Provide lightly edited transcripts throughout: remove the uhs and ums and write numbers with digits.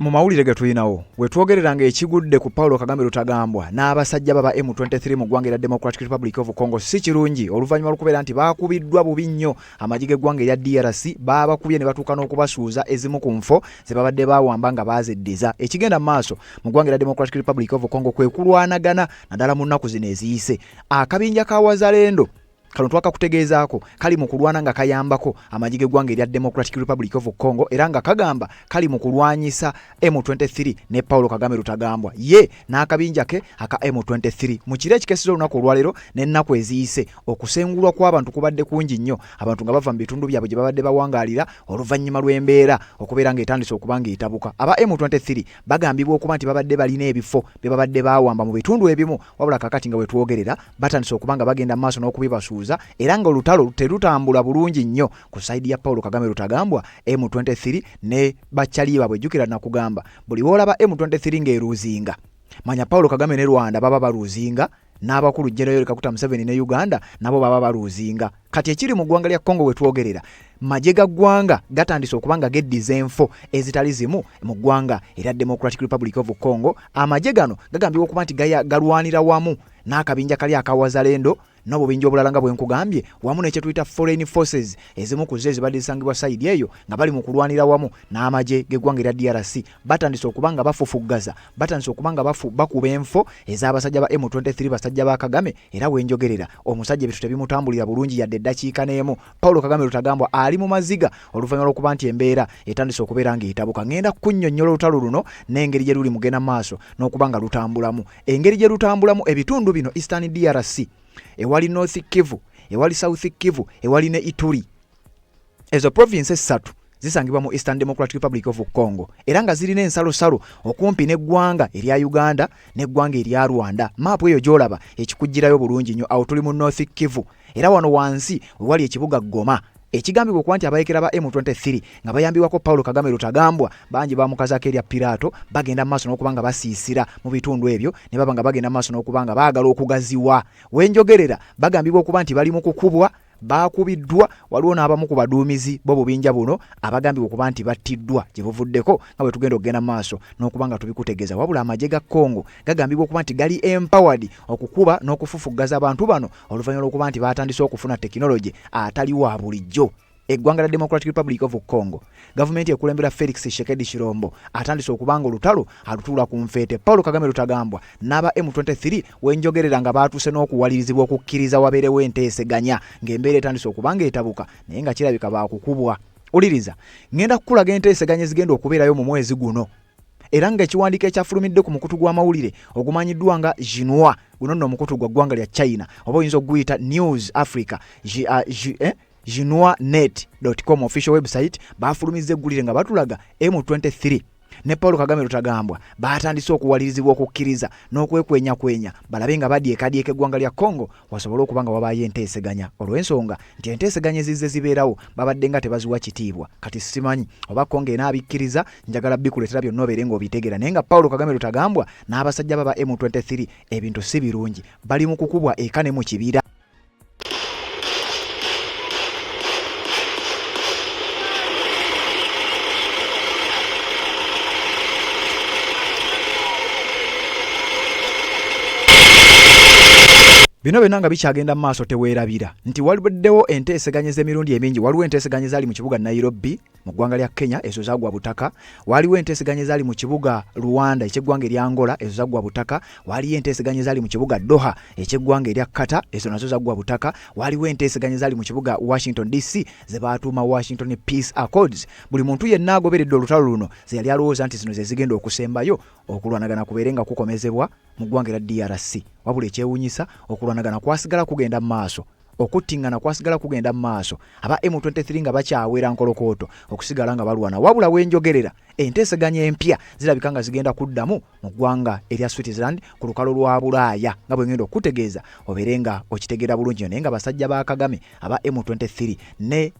Mu mawulire ge tulinawo wetwogereranga ekigudde ku Paulo Kagame Rutagambwa n'abasajja baba M23 mu ggwanga erya Democratic Republic of Congo si kirungi oluvannyuma lw'okubeera nti baakubiddwa bubi nnyo amagye g'eggwanga erya DRC baabakubye ne batuuka n'okubasuuza ezimu ku nfo ze babadde baawamba nga baazeddiza. Ekigenda mu maaso mu ggwanga erya Democratic Republic of Congo kwe kulwanagana naddala mu nnaku zino eziyise. Akabinja ka Wazalendo kano twakakutegeezaako kali mu kulwana nga kayambako amagye g'eggwanga erya Democratic Republic of Congo era nga kagamba kali mu kulwanyisa M23 ne Paulo Kagame Rutagambwa ye n'akabinja ke aka M23 mu kiro ekikeseza olunaku olwaleero n'ennaku eziyise okusengulwa kw'abantu kubadde kungi nnyo abantu nga bava mu bitundu byabwe gye babadde bawangaalira oluvannyuma lw'embeera okubeera ng'etandise okuba ng'etabuka. Aba M23 bagambibwa okuba nti babadde balina ebifo bye babadde baawamba mu bitundu ebimu wabula kakati nga wetwogerera batandise okuba nga bagenda mu maaso n'okubibasuuza era nga olutalo terutambula bulungi nnyo ku saidi ya Paulo Kagame Rutagambwa M23 ne bakyali baabwe. Jjukira nakugamba buli woolaba M23 ng'eruuzinga manya Paulo Kagame ne Rwanda baba baruuzinga n'abakulu General Kaguta Museveni ne Uganda nabo baba baruuzinga. Kati ekiri mu ggwanga lya Congo wetwogerera magye ga ggwanga gatandise okuba nga geddiza enfo ezitali zimu mu ggwanga erya Democratic Republic of Congo. Amagye gano gagambibwa okuba nti galwanira wamu n'akabinja kali aka Wazalendo n'obubinja obulala nga bwe nkugambye wamu n'ekye tuyita foreign forces ezimu ku zo ezibadde zisangibwa sayidi eyo nga bali mu kulwanira wamu n'amagye g'eggwanga erya DRC. Batandise okuba nga bafufuggaza batandise okuba nga bakuba enfo ez'abasajja ba M23 basajja ba Kagame era wenjogerera omusajja ebintu tebimutambulira bulungi yadde eddakiika n'emu. Paulo Kagame Rutagambwa ali mu maziga oluvannyuma lw'okuba nti embeera etandise okubeera ng'etabuka. Ngenda kunnyonnyola olutalo luno n'engeri gye luli mugenda maaso n'okuba nga lutambulamu. Engeri gye lutambulamu ebitundu bino Eastern DRC ewali North Kivu ewali South Kivu ewali ne Ituri, ezo provinces ssatu zisangibwa mu Eastern Democratic Republic of Congo era nga zirina ensalosalo okumpi n'eggwanga erya Uganda n'eggwanga erya Rwanda. Maapu eyo gy'olaba ekikujjirayo bulungi nnyo. Awo tuli mu North Kivu era wano wansi wewali ekibuga Goma ekigambibwa okuba nti abayekera ba M23 nga bayambibwako Paulo Kagame Rutagambwa bangi bamukazaako erya Pirato bagenda mu maaso n'okuba nga basiisira mu bitundu ebyo ne baba nga bagenda mu maaso n'okuba nga baagala okugaziwa. Wenjogerera bagambibwa okuba nti bali mu kukubwa baakubiddwa waliwo n'abamu ku baduumizi b'obubinja buno abagambibwa okuba nti battiddwa gye buvuddeko nga bwe tugenda okugenda maaso n'okuba nga tubikutegeeza. Wabula amagye ga Congo gagambibwa okuba nti gali empowered okukuba n'okufufuggaza abantu bano oluvannyuma lw'okuba nti baatandise okufuna tekinologi atali wa bulijjo. Eggwanga lya Democratic Republic of Congo gavumenti ekulembera Felix Tshisekedi Tshilombo atandise okubanga olutalo alutuula ku nfeete. Paulo Kagame Rutagambwa n'aba M23 wenjogerera nga baatuuse n'okuwalirizibwa okukkiriza wabeerewo enteeseganya ng'embeera etandise okubanga etabuka naye nga kirabika baakukubwa. Uliriza ngenda kukulaga enteeseganya ezigenda okubeerayo mu mwezi guno era nga ekiwandiiko ekyafulumidde ku mukutu gw'amawulire ogumanyiddwa nga Xinhua guno nno omukutu gwa ggwanga lya China oba oyinza okuguyita News Africa xinhuanet.com official website bafulumizza eggulire nga batulaga M23 ne Paulo Kagame Rutagambwa baatandise okuwalirizibwa okukkiriza n'okwekwenyakwenya balabe nga baddyekadyeka eggwanga lya Congo wasobole okuba nga wabaayo enteeseganya. Olw'ensonga nti enteeseganya ezizze zibeerawo babadde nga tebaziwa kitiibwa. Kati simanyi oba Congo enaabikkiriza njagala bikuleetera byonna obeere ng'obitegera naye nga Paulo Kagame Rutagambwa n'abasajja baba M23 ebintu si birungi bali mu kukubwa eka ne mu kibira. Bino byonna nga bikyagenda mu maaso teweerabira nti walibaddewo enteeseganya ez'emirundi emingi. Waliwo enteeseganya ezaali mu kibuga Nairobi mu ggwanga lya Kenya ezo zaggwa butaka. Waliwo enteeseganya ezaali mu kibuga Rwanda eky'eggwanga erya Angola ezo zaggwa butaka. Waliwo enteeseganya ezaali mu kibuga Doha eky'eggwanga erya Qatar ezo nazo zaggwa butaka. Waliwo enteeseganya ezaali mu kibuga Washington DC ze baatuuma Washington Peace Accords. Buli muntu yenna agoberedde olutalo luno ze yali alowooza nti zino ze zigenda okusembayo okulwanagana kubeere nga kukomezebwa mu ggwanga erya DRC. Wabula ekyewuunyisa okulwanagana kwasigala kugenda mu maaso okuttingana kwasigala kugenda mu maaso. Aba M23 nga bakyawera nkolokooto okusigala nga balwana. Wabula wenjogerera enteeseganya empya zirabika nga zigenda kuddamu mu ggwanga erya Switzerland ku lukalo lwa Bulaaya nga bwe ngenda okutegeeza obeere nga okitegeera bulungi naye nga basajja ba Kagame aba M23 ne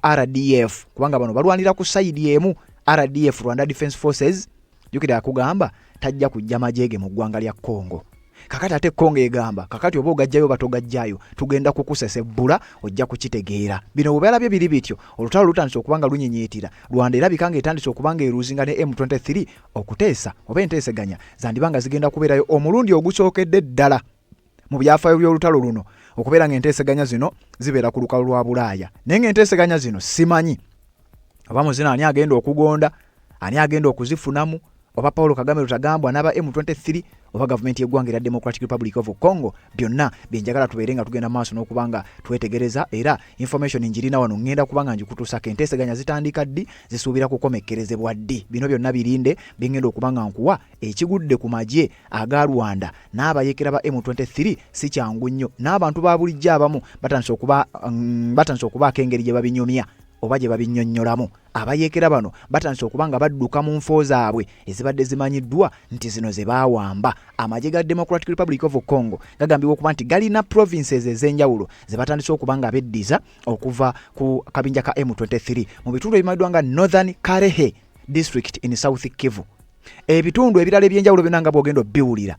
RDF kubanga bano balwanira ku sayidi emu. RDF Rwanda Defence Forces jukira akugamba tajja kujja majege mu ggwanga lya Congo. kakati ate Kongo egamba kakati oba ogajjayo batogajjayo tugenda kukusesebbula ojja kukitegeera. Bino bwebala bye biri bityo olutalo lutandise okubanga lunyinyiitira. Rwanda erabika ng'etandise okubanga eruzinga ne M23 okuteesa oba enteeseganya zandibanga zigenda kubeerayo omulundi ogusookedde ddala mu byafaayo by'olutalo luno okubeera ng'enteeseganya zino zibeera ku lukalu lwa Bulaaya. Naye ng'enteeseganya zino simanyi oba muzina ani agenda okugonda, ani agenda okuzifunamu, oba Paulo Kagame Rutagambwa n'aba M23 oba gavumenti y'eggwanga erya Democratic Republic of Congo. Byonna byenjagala tubeere nga tugenda maaso n'okubanga twetegereza, era information njirina wano ngenda kubanga njikutuusako enteeseganya zitandika ddi, zisuubira kukomekkerezebwa ddi. Bino byonna birinde bingenda okubanga nkuwa ekigudde ku magye aga Rwanda n'abayeekera ba M23 si kyangu nnyo, n'abantu ba bulijjo abamu batandise okubaako engeri gye babinyumya oba gye babinnyonnyolamu. Abayeekera bano batandise okubanga badduka mu nfo zaabwe ezibadde zimanyiddwa nti zino ze baawamba. Amagye ga Democratic Republic of Congo gagambibwa okuba nti galina provinces ez'enjawulo ze batandise okubanga beddiza okuva ku kabinja ka M23 mu bitundu ebimanyiddwa nga Northern Karehe District in South Kivu. Ebitundu ebirala ebyenjawulo byonna nga bw'ogenda obbiwulira,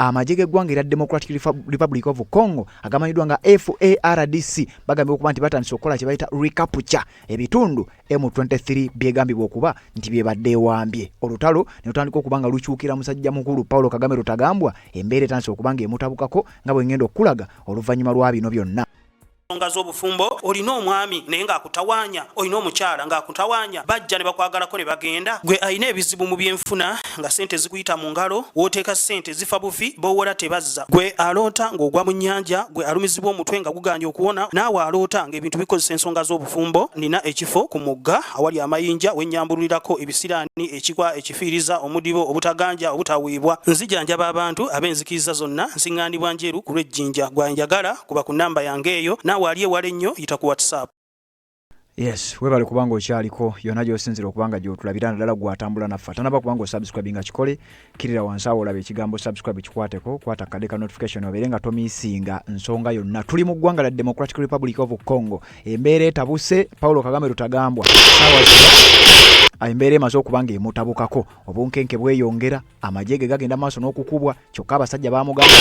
amagye g'eggwanga erya Democratic Republic of Congo agamanyiddwa nga FARDC bagambibwa okuba nti batandise okukola kye bayita recapture ebitundu M23 byegambibwa okuba nti byebadde ewambye. Olutalo ne lutandika okuba nga lukyukira musajja mukulu Paulo Kagame Rutagambwa, embeera etandise okuba nga emutabukako nga bwe ngenda okulaga oluvannyuma lwa bino byonna. Nsonga z'obufumbo olina omwami naye ng'akutawaanya, olina omukyala ng'akutawaanya, bajja ne bakwagalako ne bagenda. Gwe alina ebizibu mu byenfuna nga sente zikuyita mu ngalo, wooteeka sente zifa bufi b'owola tebazza. Gwe aloota ng'ogwa mu nnyanja, gwe alumizibwa omutwe nga guganja okuwona, naawe aloota ng'ebintu bikozesa ensonga z'obufumbo. Nina ekifo ku mugga awali amayinja wennyambululirako ebisiraani, ekikwa, ekifiiriza, omudibo, obutaganja, obutaweebwa. Nzijanjaba abantu ab'enzikiriza zonna, nsiŋŋaanibwa njeru ku lw'ejjinja. Gwanjagala kuba ku nnamba yange eyo wali ewale nnyo yita ku WhatsApp. Yes, webale kubanga okyaliko yonna gy'osinzira okubanga gy'otulabira naddala gw'atambula naffe. Tanaba kubanga osubscribe nga kikole, kirira wansi awo olaba ekigambo subscribe kikwateko, kwata akade ka notification obeere nga tomiisinga nsonga yonna. Tuli mu ggwanga lya Democratic Republic of Congo. Embeera etabuse Paulo Kagame Rutagambwa. Embeera emaze okubanga emutabukako, obunkenke bweyongera, amagye ge gagenda maaso n'okukubwa, kyokka abasajja baamugamba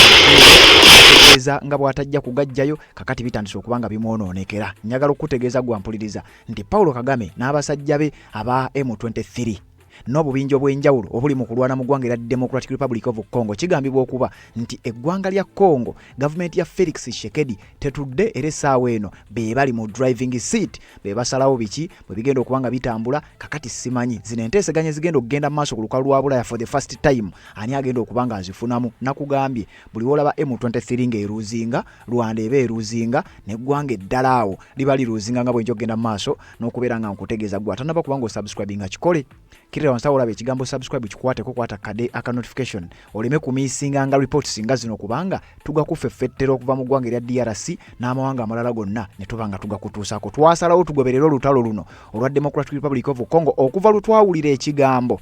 kutegeeza nga bw'atajja kugajjayo, kakati bitandise okubanga bimwonoonekera. Njagala okutegeeza gwampuliriza nti Paulo Kagame n'abasajja be aba M23 n'obubinja obw'enjawulo obuli mu kulwana mu ggwanga erya Democratic Republic of Congo kigambibwa okuba nti eggwanga lya Congo, gavumenti ya Felix Tshisekedi tetudde era essaawa eno be bali mu driving seat, be basalawo biki bwe bigenda okubanga bitambula. Kakati simanyi zino enteeseganya zigenda okugenda mu maaso ku lukalu lwa Bulaaya for the first time, ani agenda okubanga azifunamu. Nakugambye buli olaba M23 ng'eruzinga, Rwanda eba eruzinga, n'eggwanga eddala awo liba liruzinga nga bwenjo okugenda mu maaso n'okubeera nga nkutegeeza gwe atanaba kubanga osubscribe nga kikole. Kirira wansi awo olaba ekigambo subscribe kikwateko, kwata kade aka notification oleme kumiisinga nga reports nga zino kubanga tugakufeffettera okuva mu ggwanga erya DRC n'amawanga amalala gonna ne tuba nga tugakutuusako. Twasalawo tugoberera olutalo luno olwa Democratic Republic of Congo okuva lutwawulira ekigambo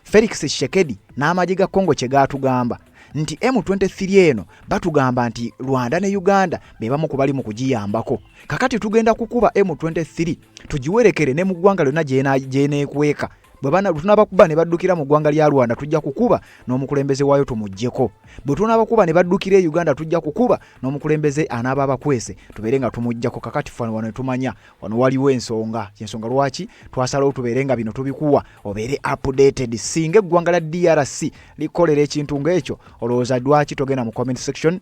Felix Tshisekedi n'amagye ga Congo kye gaatugamba nti M23 eno batugamba nti Rwanda ne Uganda be bamu ku bali mu kugiyambako. Kakati tugenda kukuba M23 tugiwerekere ne mu ggwanga lyonna gyeneekweka. Bwe tunabakuba ne baddukira mu ggwanga lya Rwanda tujja kukuba n'omukulembeze waayo tumuggyeko. Bwe tunabakuba ne baddukira e Uganda tujja kukuba n'omukulembeze anaaba abakwese tubeere nga tumuggyako. Kakati fano wano tumanya wano waliwo ensonga. Ensonga lwaki twasalawo tubeere nga bino tubikuwa obeere updated. Singa eggwanga lya DRC likolera ekintu ng'ekyo olowooza lwaki togenda mu comment section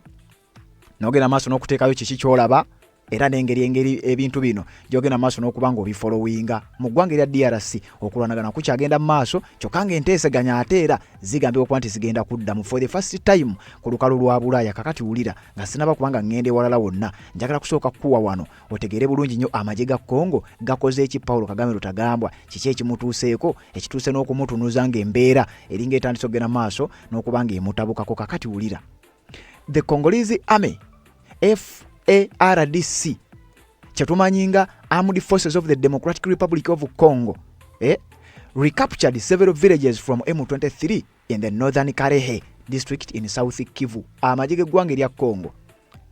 n'ogenda maaso n'okuteekayo kiki ky'olaba era n'engeri ebintu bino gyogenda maaso n'okubanga obifollowinga. Mu ggwanga erya DRC okulwanagana kukyagenda mu maaso, kyokka ng'enteeseganya ate era zigambibwa okuba nti zigenda kuddamu for the first time ku lukalu lwa Bulaaya. Kakati wulira nga sinaba kubanga ngende walala wonna, njagala kusooka kukuwa wano otegeere bulungi nnyo amagye ga Congo gakoze eki Paulo Kagame Rutagambwa, kiki ekimutuuseeko ekituuse n'okumutunuza ng'embeera eringa etandise okugenda maaso n'okubanga emutabukako. Kakati wulira the Congolese Army FARDC chetumanyinga Armed Forces of the Democratic Republic of Congo recaptured several villages from M23 in the Northern Karehe District in South Kivu. Amagye g'eggwanga erya Congo,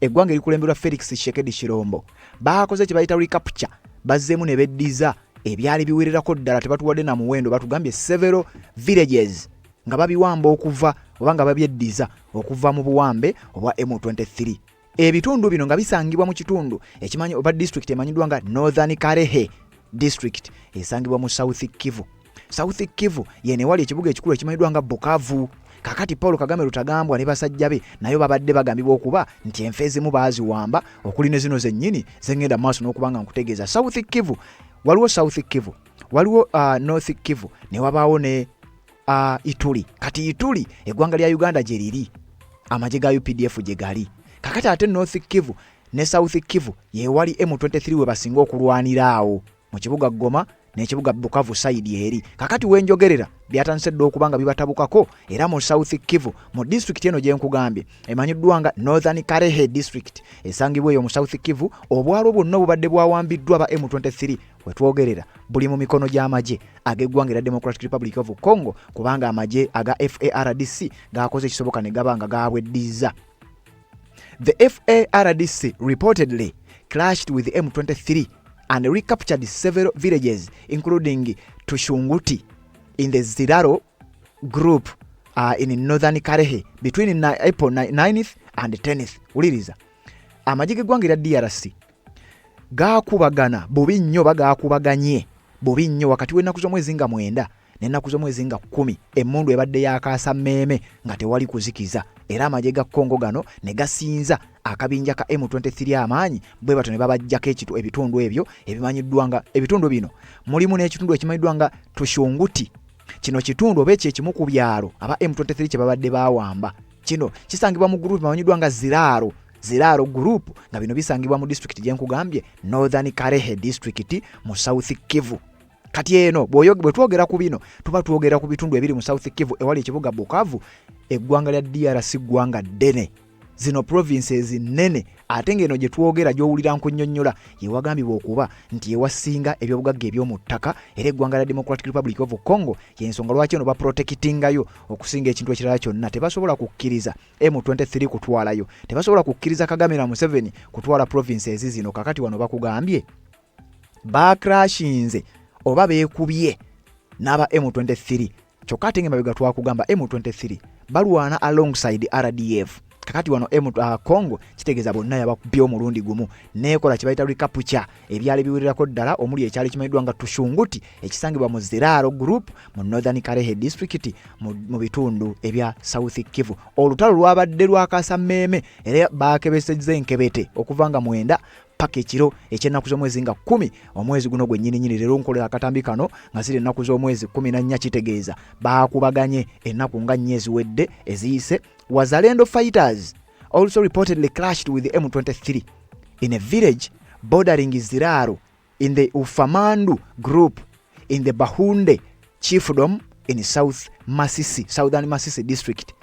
eggwanga erikulemberwa Felix Tshisekedi Shirombo, baakoze kye bayita recapture, bazzeemu ne beddiza ebyali biwererako ddala tebatuwadde na muwendo, batugambye several villages nga babiwamba okuva oba nga babyeddiza okuva mu buwambe obwa M23. Ebitundu bino nga bisangibwa mu kitundu ekimanyi oba district emanyiddwa nga Northern Karehe district esangibwa mu South Kivu. South Kivu yene wali ekibuga ekikulu ekimanyiddwa nga Bukavu. Kakati Paul Kagame Rutagambwa ne basajja be nayo babadde bagambibwa okuba nti enfeezi mu baaziwamba okuli ne zino zennyini zengenda maaso n'okubanga nkutegeeza. South Kivu waliwo South Kivu, waliwo North Kivu, ne wabaawo ne Ituri. Kati Ituri eggwanga lya Uganda gye liri, amagye ga UPDF gye gali. Kakati ate North Kivu ne South Kivu ye wali M23 we basinga okulwanira awo mu kibuga Goma n'ekibuga Bukavu side eri. Kakati wenjogerera byatandise dda okubanga bibatabukako era mu South Kivu mu district eno gye nkugambye emanyiddwa nga Northern Karehe district esangibwa eyo mu South Kivu. Obwalo bwonna bubadde bwawambiddwa ba M23 wetwogerera buli mu mikono gy'amagye ag'eggwanga erya Democratic Republic of Congo, kubanga amagye aga FARDC gakoze ekisoboka ne gabanga gaabweddiza. The FARDC reportedly clashed with M23 and recaptured several villages including Tushunguti in the Ziraro group in Northern Karehe between April 9th and 10th. Uliriza amagye g'eggwanga erya DRC gaakubagana bubi nnyo, bagaakubaganye bubi nnyo wakati w'ennaku z'omwezi nga 9 n'ennaku z'omwezi nga 10 emmundu ebadde yakaasa mmeeme nga tewali kuzikiza, era amagye ga Congo gano ne gasinza akabinja ka M23 amaanyi bwe bato ne babajjako ebitundu ebyo ebimanyiddwa nga ebitundu bino mulimu n'ekitundu ekimanyiddwa nga Tushunguti. Kino kitundu oba ekimu ku byalo aba M23 kye babadde baawamba. Kino kisangibwa mu group emanyiddwa nga Ziraro group, nga bino bisangibwa mu district gye nkugambye Northern Karehe district mu South Kivu. Kati eno bwe twogera ku bino tuba twogera ku bitundu ebiri mu South Kivu ewali ekibuga Bukavu. Eggwanga lya DRC ggwanga ddene, zino provinces nene, ate ngeno gye twogera gy'owulira nkunnyonnyola yewagambibwa okuba nti yewasinga ebyobugagga eby'omu ttaka era eggwanga lya Democratic Republic of Congo. Y'ensonga lwaki eno baprotectingayo okusinga ekintu ekirala kyonna. Tebasobola kukkiriza M23 kutwalayo, tebasobola kukkiriza Kagame na Museveni kutwala provinces zino. Kakati wano bakugambye bakrashinze oba beekubye n'aba M23. Kyokka ate ng'emabega twakugamba M23 balwana alongside RDF. Kakati wano Congo kitegeeza bonna yabakubye omulundi gumu neekola kye bayita recapture ebyali biwirirako ddala omuli ekyali kimanyiddwa nga Tushunguti ekisangibwa mu Ziraro group mu Northern Karehe district mu bitundu ebya South Kivu. Olutalo lwabadde lwakaasa mmeeme era baakebesezza enkebete okuva nga 9 paka ekiro eky'ennaku z'omwezi nga 10 omwezi guno gwennyini leero nkolera akatambi kano nga ziri ennaku z'omwezi 14 kitegeeza baakubaganye ennaku nga 4 eziwedde eziyise. Wazalendo fighters also reportedly clashed with the M23 in a village bordering Ziraro in the Ufamandu group in the Bahunde chiefdom in Southern Masisi district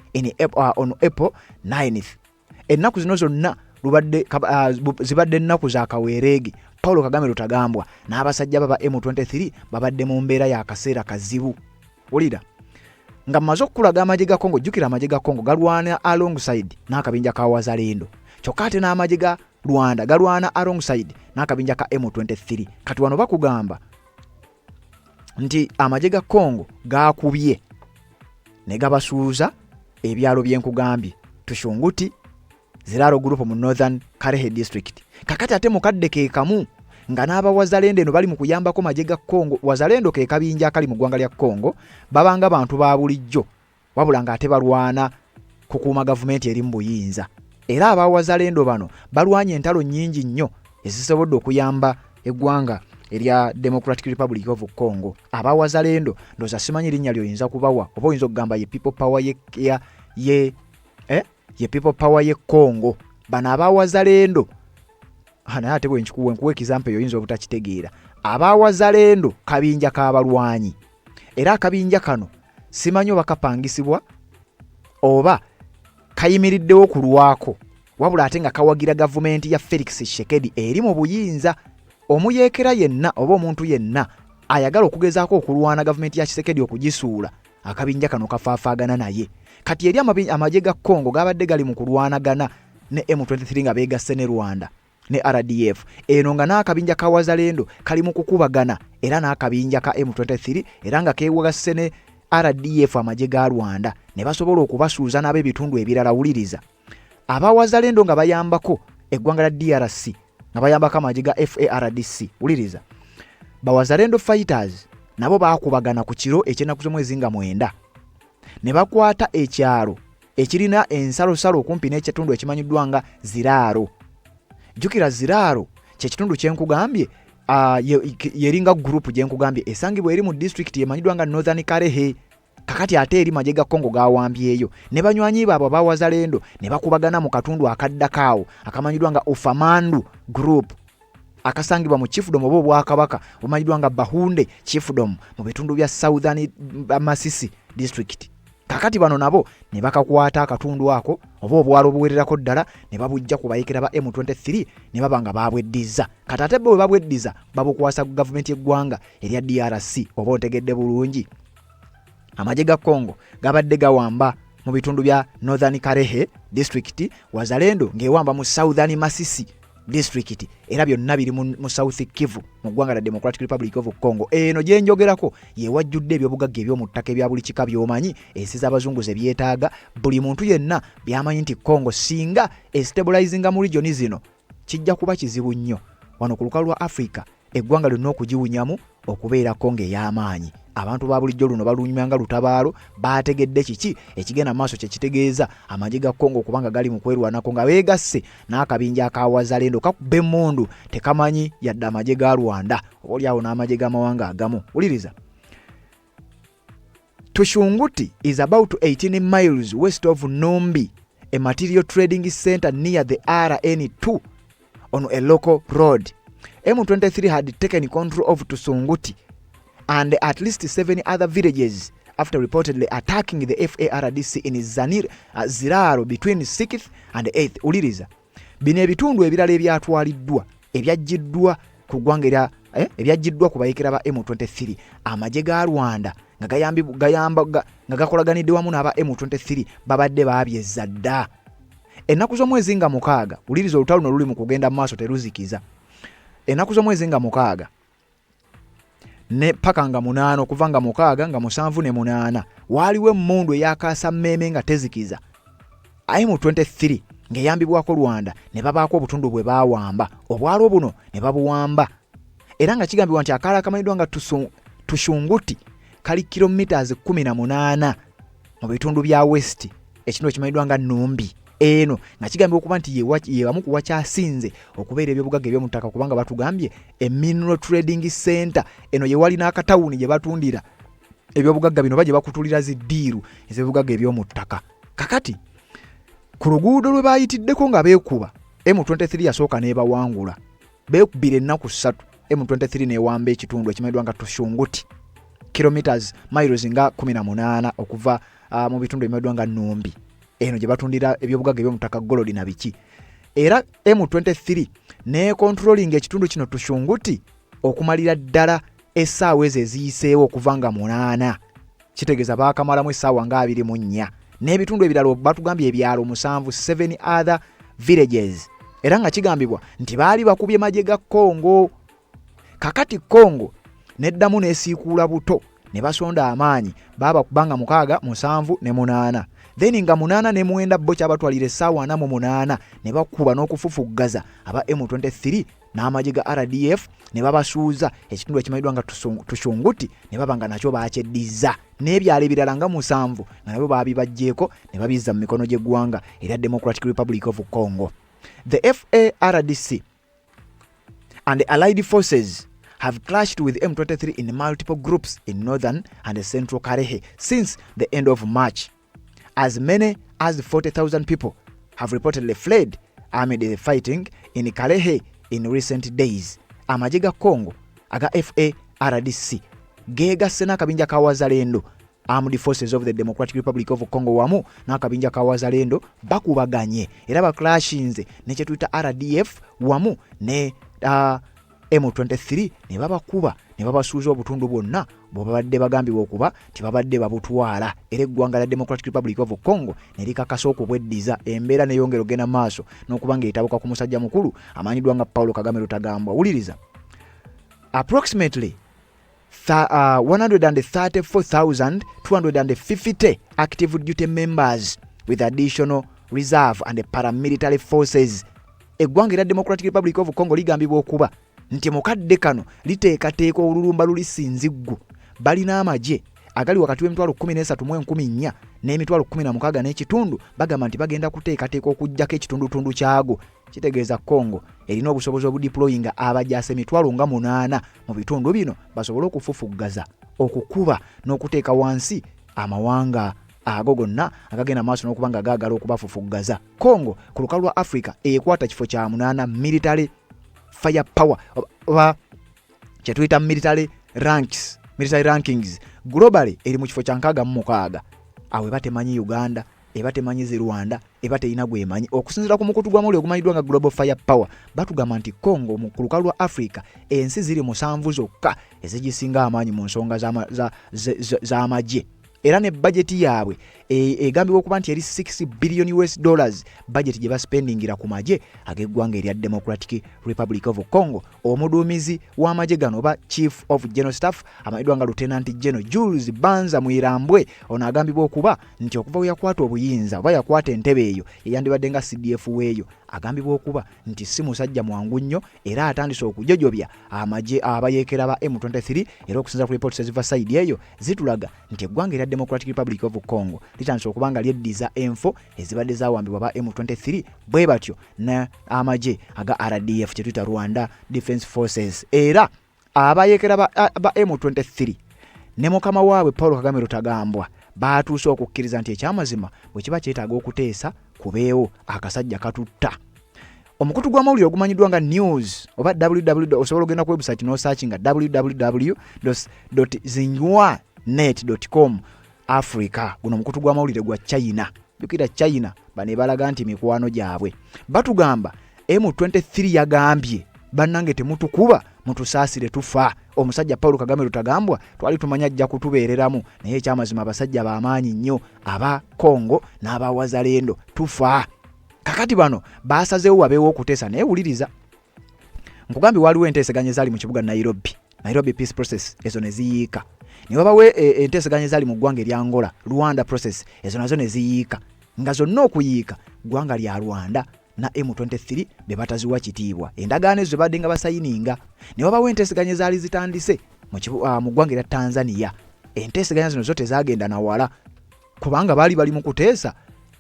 on April 9th. Ennaku zino zonna zibadde ennaku za kaweereegi. Paulo Kagame Rutagambwa n'abasajja baba M23 babadde mu mbeera ya kaseera kazibu. Wulira nga mmaze okulaga amagye ga Congo, jjukira amagye ga Congo galwana alongside n'akabinja ka Wazalendo, kyokka ate n'amagye ga Rwanda galwana alongside n'akabinja ka M23. Kati wano bakugamba nti amagye ga Congo gaakubye ne gabasuuza ebyalo byenkugambye Tushunguti, Ziraro group mu Northern Karehe district. Kakati ate mukadde ke kamu nga n'aba Wazalendo eno bali mu kuyambako magye ga Congo. Wazalendo ke kabinja akali mu ggwanga lya Congo babanga bantu ba bulijjo wabula nga ate balwana kukuuma gavumenti eri mu buyinza, era aba Wazalendo bano balwanya entalo nnyingi nnyo ezisobodde okuyamba eggwanga erya Democratic Republic of Congo. Aba Wazalendo ndoza simanyi linnya lyoyinza kubawa oba oyinza okugamba ye people power ye people power ye Congo. Bano aba Wazalendo naye ate bwenkuwa ekizampe yoyinza obutakitegeera. Aba Wazalendo kabinja k'abalwanyi, era akabinja kano simanyi oba kapangisibwa oba kayimiriddewo ku lwako, wabula ate nga kawagira gavumenti ya Felix Tshisekedi eri mu buyinza. Omuyeekera yenna oba omuntu yenna ayagala okugezaako okulwana gavumenti ya Tshisekedi okugisuula, akabinja kano kafaafaagana naye. Kati eri amagye ga Congo gabadde gali mu kulwanagana ne M23 nga beegasse ne Rwanda ne RDF. Eno nga n'akabinja ka Wazalendo kali mu kukubagana era n'akabinja ka M23 era nga keewaгаsse ne RDF amagye ga Rwanda ne basobola okubasuuza n'ab'ebitundu ebirala. Wuliriza, abawazalendo nga bayambako eggwanga lya DRC nga bayambako amagye ga FARDC. Wuliriza, bawazalendo fighters nabo baakubagana ku kiro ekyennaku z'omwezi nga 9 ne bakwata ekyalo ekirina ensalosalo okumpi n'ekitundu ekimanyiddwa nga Ziraaro. Jjukira Ziraaro kye kitundu kyenkugambye yeringa group gyenkugambye esangibwa eri mu district emanyiddwa nga Northern Kalehe. Kakati ate eri magye ga Congo gawambyeyo ne banywanyi baabo abawazalendo ne bakubagana mu katundu akaddakaawo akamanyiddwa nga Ofamandu group akasangibwa mu chiefdom oba obwakabaka bumanyiddwa nga Bahunde chiefdom mu bitundu bya Southern Masisi district. Kakati bano nabo ne bakakwata akatundu ako oba obwalo obuwererako ddala ne babujja ku bayekera ba M23 ne babanga babweddiza. Kati ate bwe babweddiza babukwasa ku gavumenti y'eggwanga erya DRC. Oba otegedde bulungi, amagye ga Congo gabadde gawamba mu bitundu bya Northern Kalehe district, wazalendo ng'ewamba mu Southern Masisi district, era byonna biri mu South Kivu mu ggwanga la Democratic Republic of Congo. Eno gye njogerako ye wajjudde ebyobugagga eby'omu ttaka ebya buli kika by'omanyi ensi z'abazungu ze byetaaga. Buli muntu yenna by'amanyi nti Congo singa estabilizinga mu region zino kijja kuba kizibu nnyo wano ku lukalu lwa Africa eggwanga lyonna okugiwunyamu okubeerako ng'ey'amaanyi. Abantu ba bulijjo luno balunywanga lutabaalo baategedde kiki ekigenda maaso kye kitegeeza amagye ga Congo kubanga gali mu kwerwanako nga beegasse n'akabinja akawazalendo kakubbe emmundu tekamanyi yadde amagye ga Rwanda obaolyawo n'amagye g'amawanga agamu. Wuliriza, Tushunguti is about 18 miles west of Numbi, a material trading center near the RN2 on a local road. M23 had taken control of Tushunguti and at least 7 other villages after reportedly attacking the FARDC in Ziraaro between 6th and 8th. Uliriza, bino ebitundu ebirala ebyatwaliddwa ebyajjiddwa ku ggwanga ebyajjiddwa ku bayekera ba M23 amagye ga Rwanda nga gakolaganidde wamu n'aba M23 babadde baabyezza dda. Ennaku z'omwezi nga 6, uliriza olutalo luno luli mu kugenda maaso teruzikiza. Ennaku z'omwezi nga 6 ne paka nga 8 okuva nga 6 nga 7 ne 8 waliwo emmundu eyakaasa mmeme nga tezikiza. M23 ng'eyambibwako Rwanda ne babaako obutundu bwe baawamba, obwalo buno ne babuwamba. Era nga kigambibwa nti akaala akamanyiddwa nga Tushunguti kali kilometers 18 mu bitundu bya West, ekintu ekimanyiddwa nga Numbi. Eno nga kigambibwa okuba nti ye wamu ku wakyasinze okubeera ebyobugagga eby'omu ttaka kubanga batugambye a mineral trading center. Eno ye wali n'akatawuni gye batundira ebyobugagga bino bajye bakutulira ziddiiru ez'ebibugagga eby'omu ttaka. Kakati ku luguudo lwe baayitiddeko nga beekuba, M23 yasooka n'ebawangula. Beekubira ennaku 3, M23 n'ewamba ekitundu ekimanyiddwa nga Tushunguti miles nga 18 okuva mu bitundu ebimanyiddwa nga Numbi. Eno gye batundira ebyobugagga eby'omu ttaka golodi na biki. Era M23 ne controlling ekitundu kino Tushunguti okumalira ddala essaawa ezo eziyiseewo okuva nga 8. Kitegeeza baakamalamu essaawa nga 24. N'ebitundu ebirala batugambye ebyalo 7 other villages. Era nga kigambibwa nti baali bakubye magye ga Congo. Kakati Congo neddamu n'esiikuula buto ne basonda amaanyi baba kubanga 6, 7 ne 8. Then nga 8 ne 9 bo kyabatwalira essaawa 48 ne bakuba n'okufufuggaza aba M23 n'amagye ga RDF ne babasuuza ekitundu ekimanyiddwa nga Tushunguti ne babanga nakyo baakyeddiza. N'ebyalo ebirala nga 7 nga nabo baabibajjeeko ne babizza mu mikono gy'eggwanga erya Democratic Republic of Congo. The FARDC and the allied forces have clashed with M23 in multiple groups in northern and central Kalehe since the end of March. As many as 40,000 people have reportedly fled amid the fighting in Kalehe in recent days. Amagye ga Congo aga FARDC geegasse n'akabinja ka wazalendo Armed Forces of the Democratic Republic of Congo wamu n'akabinja ka wazalendo bakubaganye era baklashinze ne kye tuyita RDF wamu ne M23 ne babakuba ne babasuuza obutundu bwonna bwe babadde bagambibwa okuba tibabadde babutwala. Era eggwanga lya Democratic Republic of Congo ne likakasa okubweddiza, embeera neyongera ogenda maaso n'okuba ng'etabuka ku musajja mukulu amanyiddwa nga Paulo Kagame Rutagambwa. Wuliriza, approximately 134,250 active duty members with additional reserve and paramilitary forces. Eggwanga erya Democratic Republic of Congo ligambibwa okuba nti mukadde kano liteekateeka olulumba lulisinziggu. Balina amagye agali wakati w'emitwalo 13,400 n'emitwalo 16 n'ekitundu. Bagamba nti bagenda kuteekateeka okuggyako ekitundutundu kyago. Kitegeeza Congo erina obusobozi obudeployinga abajaasi emitwalo nga 8 mu bitundu bino basobole okufufuggaza, okukuba n'okuteeka wansi amawanga ago gonna agagenda maaso n'okubanga gaagala okubafufuggaza. Congo ku lukalu lwa Africa ekwata kifo kya 8 military fire power oba kye tuyita military rankings. Globally eri mu kifo kya 66. Awe batemanyi Uganda, ebatemanyi Rwanda, ebateyina gwemanyi. Okusinziira ku mukutu gwa muli ogumanyiddwa nga Global Fire Power, batugamba nti Congo mu lukalu lwa Africa ensi ziri 7 zokka ezigisinga amaanyi mu nsonga z'amagye. Era ne budget yaabwe egambibwa okuba nti eri $6 billion budget gye baspendingira ku magye ag'eggwanga erya Democratic Republic of Congo. Omuduumizi w'amagye gano oba Chief of General Staff amanyiddwa nga Lieutenant General Jules Banza Mwirambwe ono agambibwa okuba nti okuva we yakwata obuyinza oba yakwata entebe eyo eyandibadde nga CDF weeyo, agambibwa okuba nti si musajja mwangu nnyo era atandise okujojobya amagye abayeekera ba M23. Era okusinziira ku reports eziva side eyo zitulaga nti eggwanga erya Democratic Republic of Congo litandise okubanga lyeddiza enfo ezibadde zawambibwa ba M23 bwe batyo na amagye aga RDF kye tuyita Rwanda Defense Forces. Era abayeekera ba M23 ne mukama waabwe Paul Kagame Rutagambwa baatuuse okukkiriza nti ekyamazima bwe kiba kyetaaga okuteesa kubeewo akasajja katutta. Omukutu gwa mawulire ogumanyiddwa nga news oba www osobola ogenda ku website n'osachinga www.zinywanet.com Africa. Guno omukutu gwa mawulire gwa China. Jukira China bane balaga nti mikwano gyabwe. Batugamba M23 yagambye bannange temutukuba mutusaasire tufa. Omusajja Paul Kagame Rutagambwa twali tumanya ajja kutubeereramu naye ekyamazima abasajja b'amaanyi nnyo aba Congo n'aba Wazalendo tufa. Kakati bano basazeewo wabeewo okuteesa naye wuliriza. Nkugambye waliwo enteeseganya ezaali mu kibuga Nairobi peace process ezo ne ziyiika. Ne wabawe enteeseganya ezaali mu ggwanga erya Angola Rwanda process ezo nazo ne ziyiika. Nga zonna okuyiika ggwanga lya Rwanda na M23 be bataziwa kitiibwa. Endagaano ezo badde nga basayininga. Ne wabawo enteeseganya ezaali zitandise mu ggwanga erya Tanzania. Enteeseganya zino zote zaagenda na wala kubanga bali mu kuteesa.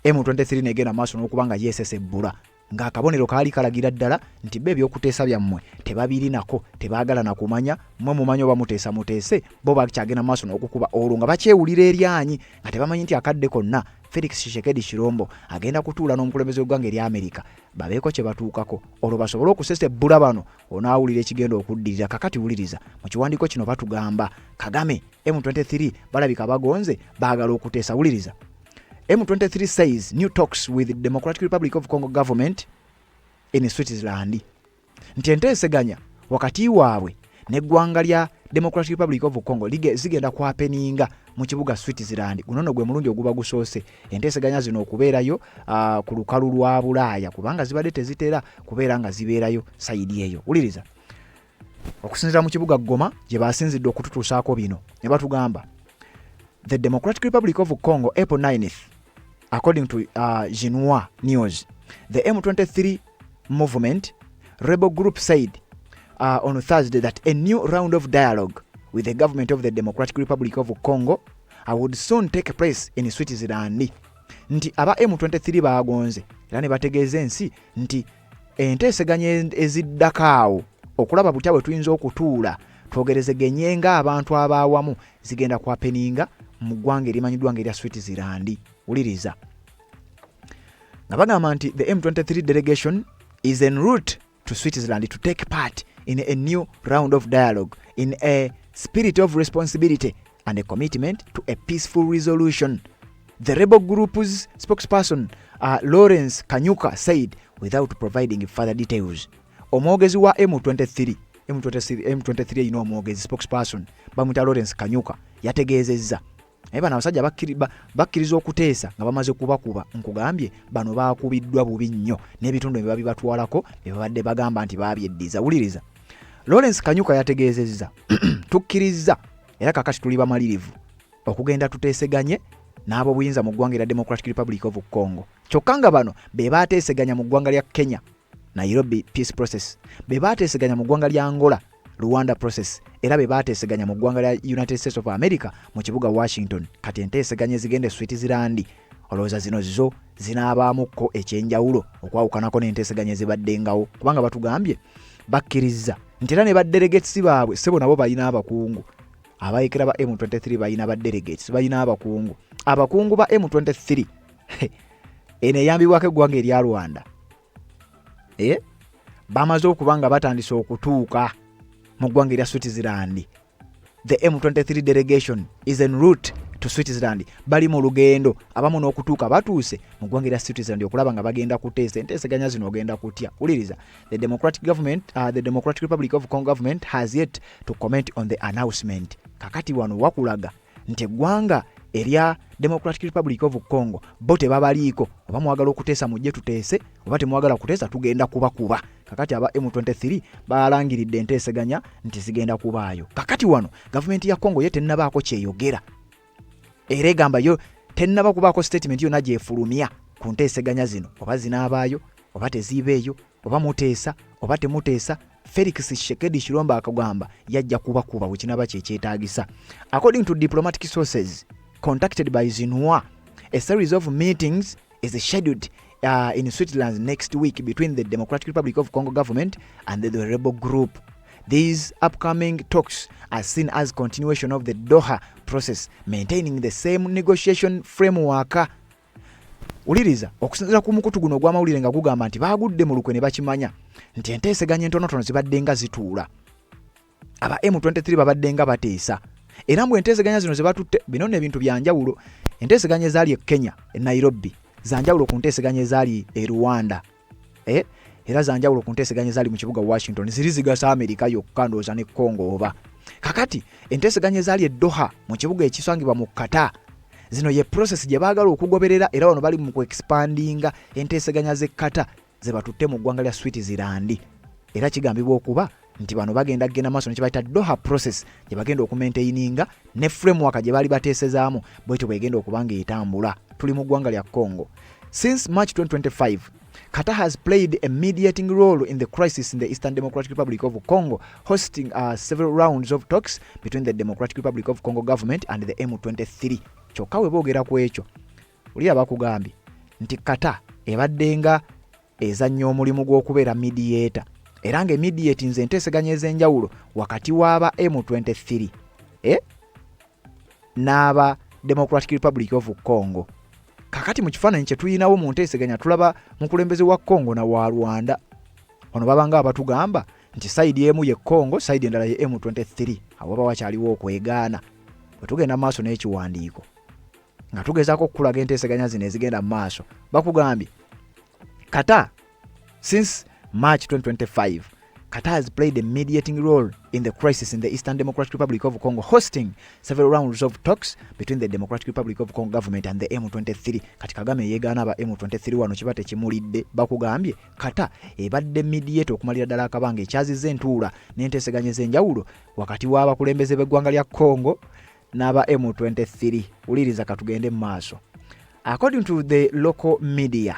M23 negenda maaso n'okubanga yeesesebbula ng'akabonero kaali kalagira ddala nti be ebyokuteesa byammwe tebabirinako, tebaagala na kumanya, mmwe mumanyi oba muteese bo bakyagenda maaso n'okukuba olwo nga bakyewulira eryanyi nga tebamanyi nti akadde konna Felix Tshisekedi Shilombo agenda kutuula n'omukulembeze w'eggwanga erya Amerika babeeko kye batuukako olwo basobole okusesebbula bano onaawulira ekigenda okuddirira. Kakati wuliriza mu kiwandiiko kino batugamba Kagame M23 balabika bagonze baagala okuteesa. Wuliriza. M23 says new talks with the Democratic Republic of Congo government in Switzerland. Nti enteeseganya wakati waabwe n'eggwanga lya Democratic Republic of Congo zigenda kwapeninga mu kibuga Switzerland. Guno gwe mulungi oguba gusoose enteeseganya zino okubeerayo ku lukalu lwa Bulaaya kubanga zibadde tezitera kubeera nga zibeerayo sayidi eyo. Wuliriza. Okusinziira mu kibuga Goma gye basinzidde okututuusaako bino ne batugamba the Democratic Republic of Congo April 9th. According to Xinhua News, the M23 movement rebel group said on Thursday that a new round of dialogue with the government of the Democratic Republic of Congo would soon take place in Switzerland. Nti aba M23 baagonze era ne bategeeza ensi nti enteeseganya eziddakaawo okulaba butya bwe tuyinza okutuula twogerezegenye nga abantu abaawamu zigenda kwapeninga mu ggwanga erimanyiddwa ng'erya Switzerland. Wuliriza. Nga bagamba nti the M23 delegation is en route to Switzerland to take part in a new round of dialogue in a spirit of responsibility and a commitment to a peaceful resolution. The rebel group's spokesperson Lawrence Kanyuka said without providing further details. Omwogezi wa M23 yino omwogezi spokesperson bamwita Lawrence Kanyuka yategeezezza bano abasajja bakkiriza okuteesa nga bamaze kubakuba. Nkugambye bano baakubiddwa bubi nnyo n'ebitundu bye babibatwalako bye babadde bagamba nti baabyeddiza. Wuliriza. Lawrence Kanyuka yategeezezza tukkiriza era kakati tuli bamalirivu okugenda tuteeseganye n'abo buyinza mu ggwanga lya Democratic Republic of Congo. Kyokka nga bano be baateeseganya mu ggwanga lya Kenya, Nairobi Peace Process, be baateeseganya mu ggwanga lya Angola, Rwanda Process, era be baateeseganya mu ggwanga lya United States of America mu kibuga Washington. Kati enteeseganye zigende Switzerland, olowooza zino zo zinaabaamuko ekyenjawulo okwawukanako n'enteeseganye zibaddengawo, kubanga batugambye bakkiriza nti era ne badelegates baabwe sebo nabo balina abakungu. Abayekera ba M23 balina badelegates, balina abakungu. Abakungu ba M23 ene yambibwako eggwanga erya Rwanda bamaze okuba nga batandise okutuuka mu ggwanga erya Switzerland. The M23 delegation is en route to Switzerland. Bali mu lugendo, abamu n'okutuuka batuuse mu ggwanga erya Switzerland okulaba nga bagenda kuteesa enteeseganya zino ogenda kutya. Uliriza, the Democratic Republic of Congo government has yet to comment on the announcement. Kakati wano wakulaga nti eggwanga erya Democratic Republic of Congo bo tebabaliiko, oba mwagala okuteesa mujje tuteese, oba temwagala kuteesa tugenda kuba. Kakati aba M23 balangiridde enteeseganya nti zigenda kubaayo. Kakati wano gavumenti ya Congo ye tennabaako kyeyogera, era egamba yo tennaba kubaako statement yonna gyefulumya ku nteeseganya zino, oba zinaabaayo oba teziibeeyo, oba muteesa oba temuteesa. Felix Tshisekedi Chilomba akagamba yajja kuba wekinaba kyekyetaagisa. According to diplomatic sources contacted by Xinhua, a series of meetings is scheduled in Switzerland next week between the Democratic Republic of Congo government and the rebel group. These upcoming talks are seen as continuation of the Doha process, maintaining the same negotiation framework. Uliriza, okusinziira ku mukutu guno gw'amawulire nga gugamba nti baagudde mu lukwe ne bakimanya nti enteeseganya entonotono zibadde nga zituula. Aba M23 babadde nga bateesa. Era mbu enteeseganya zino zibatutte bino n'ebintu bya njawulo. Enteeseganya ezaali e Kenya, e Nairobi, za njawulo ku nteeseganya ezaali e Rwanda. Era za njawulo ku nteeseganya ezaali mu kibuga Washington. Ziri zigasa Amerika yokka ndowooza ne Congo oba. Kakati enteeseganya ezaali e Doha mu kibuga ekisangibwa mu Qatar, zino ye process gye baagala okugoberera, era wano bali mu ku-expandinga enteeseganya z'e Qatar ze batutte mu ggwanga lya Switzerland. Era kigambibwa okuba nti bano bagenda kugenda maaso nekye bayita Doha process gye bagenda okumaintaininga ne framework gye baali bateesezaamu bwetyo bwegenda okuba nga etambula. Tuli mu ggwanga lya Congo. Since March 2025, Qatar has played a mediating role in the crisis in the Eastern Democratic Republic of Congo, hosting several rounds of talks between the Democratic Republic of Congo government and the M23. Kyokka we boogera ku ekyo, oli abakugambye nti Qatar ebadde nga ezannya omulimu gw'okubeera mediator, era nga mediating enteeseganya ez'enjawulo wakati w'aba M23 n'aba Democratic Republic of Congo. Kakati mu kifaananyi kye tuyinawo mu nteeseganya tulaba mukulembeze wa Congo na wa Rwanda. Ono babanga abatugamba nti sayidi emu ye Congo, sayidi endala ye M23. Awo baba wakyaliwo okwegaana. Bwe tugenda maaso n'ekiwandiiko nga tugezaako okukulaga enteeseganya zino ezigenda mu maaso, bakugambye Qatar, since March 2025, Qatar has played a mediating role in the crisis in the Eastern Democratic Republic of Congo, hosting several rounds of talks between the Democratic Republic of Congo government and the M23. Kati Kagame yeegaana aba M23 wano kiba tekimulidde. Bakugambye Qatar ebadde mediator okumalira ddala akabanga ekyazizza entuula n'enteeseganya ez'enjawulo wakati w'abakulembeze b'eggwanga lya Congo n'aba M23. Uliriza katugende mu maaso. According to the local media,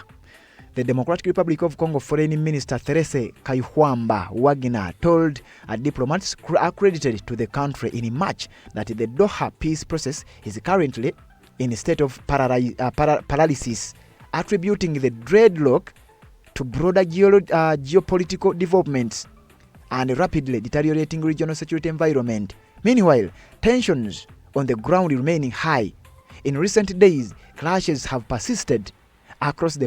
the Democratic Republic of Congo Foreign Minister Therese Kayihwamba Wagner told diplomats accredited to the country in March that the Doha peace process is currently in a state of paralysis, attributing the dreadlock to broader geopolitical developments and rapidly deteriorating regional security environment. Meanwhile, tensions on the ground remaining high. In recent days, clashes have persisted across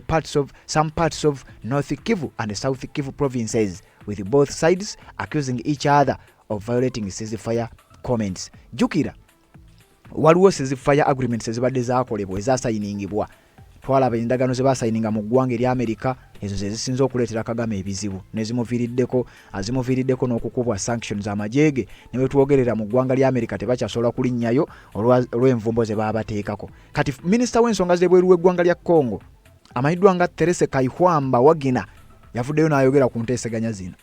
some parts of North Kivu and South Kivu provinces, with both sides accusing each other of violating ceasefire comments. Jukira, waliwo ceasefire agreements ezibadde zaakolebwa ezasayiningibwa. Twalaba endagaano ze baasayininga mu ggwanga erya Amerika, ezo ze zisinza okuleetera Kagame ebizibu nezimuviiriddeko n'okukubwa sanctions amajeege. Ne bwe twogerera mu ggwanga lya Amerika tebakyasobola kulinnyayo olw'envumbo ze baabateekako. Kati minisita w'ensonga z'ebweru w'eggwanga lya Congo amanyiddwa nga Therese Kayihwamba Wagner yavuddeyo n'ayogera ku nteeseganya zino.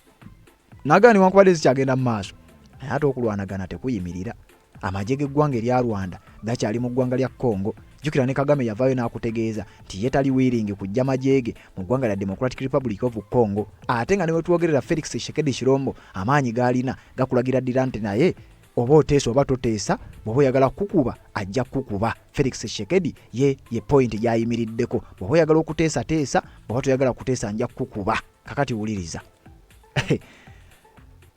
Nagaani wankubadde zikyagenda mu maaso ate okulwanagana tekuyimirira. Amagye g'eggwanga erya Rwanda gakyali mu ggwanga lya Congo. Jjukira ne Kagame yavaayo n'akutegeeza nti ye tali wiringi kujja majeege mu ggwanga lya Democratic Republic of Congo. Ate nga ne wetwogerera Felix Tshisekedi Shilombo amaanyi g'alina gakulagira ddira nti naye oba oteesa oba toteesa bw'oba oyagala kukuba ajja kukuba. Felix Tshisekedi ye point gy'ayimiriddeko. Bw'oba oyagala okuteesa bw'oba toyagala kuteesa nja kukuba. Kakati wuliriza.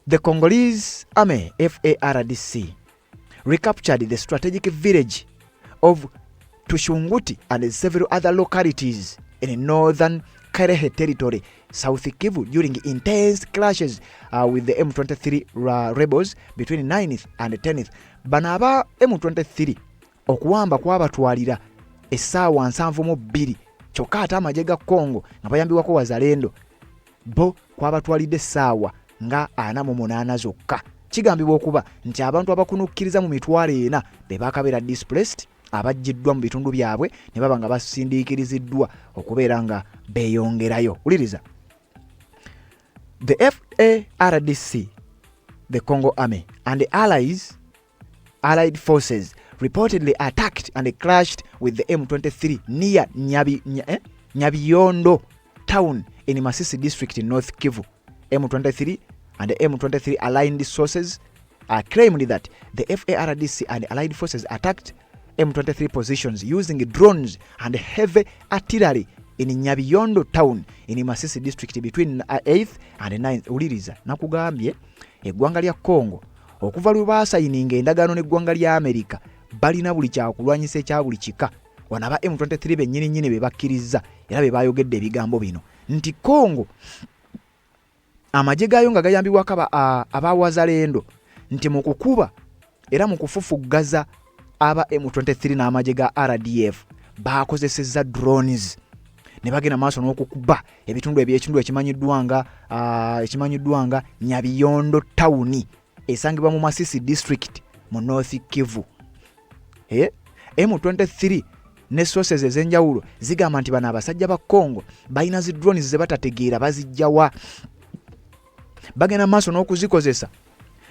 The Congolese Army FARDC recaptured the strategic village of Tushunguti and several other localities in northern Karehe territory, South Kivu, during intense clashes with the M23 rebels between 9th and 10th. Banaba M23 okuwamba kwabatwalira essaawa 72 kyokka ate amagye ga Congo nga bayambiwako Wazalendo bo kwabatwalidde essaawa nga 48 zokka. Kigambibwa okuba nti abantu abakunukkiriza mu mitwalo 4 be bakabeera displaced, abajjiddwa mu bitundu byabwe ne baba nga basindiikiriziddwa okubeera nga beeyongerayo. Uliriza. The FARDC, the Congo Army, and the allied forces reportedly attacked and clashed with the M23 near Nyabiyondo town in Masisi district in North Kivu. M23 and the M23 aligned sources claimed that the FARDC and allied forces attacked M23 positions using drones and heavy artillery in Nyabiyondo town in Masisi district between 8th and 9th. Uliriza nakugambye eggwanga lya Congo okuva lwe baasayininga endagaano n'eggwanga lya Amerika balina buli kyakulwanyisa ekya buli kika. Wano aba M23 bennyini be bakkiriza era be baayogedde ebigambo bino nti Congo amagye gaayo nga gayambibwako abawazalendo nti mu kukuba era mu kufufuggaza aba M23 n'amagye ga RDF baakozesezza drones ne bagenda maaso n'okukuba ebitundu ekimanyiddwa nga Nyabiyondo town esangibwa mu Masisi district mu North Kivu. M23 ne sources ez'enjawulo zigamba nti bano abasajja ba Congo balina zi drones ze batategeera bazijjawa. Bagenda maaso n'okuzikozesa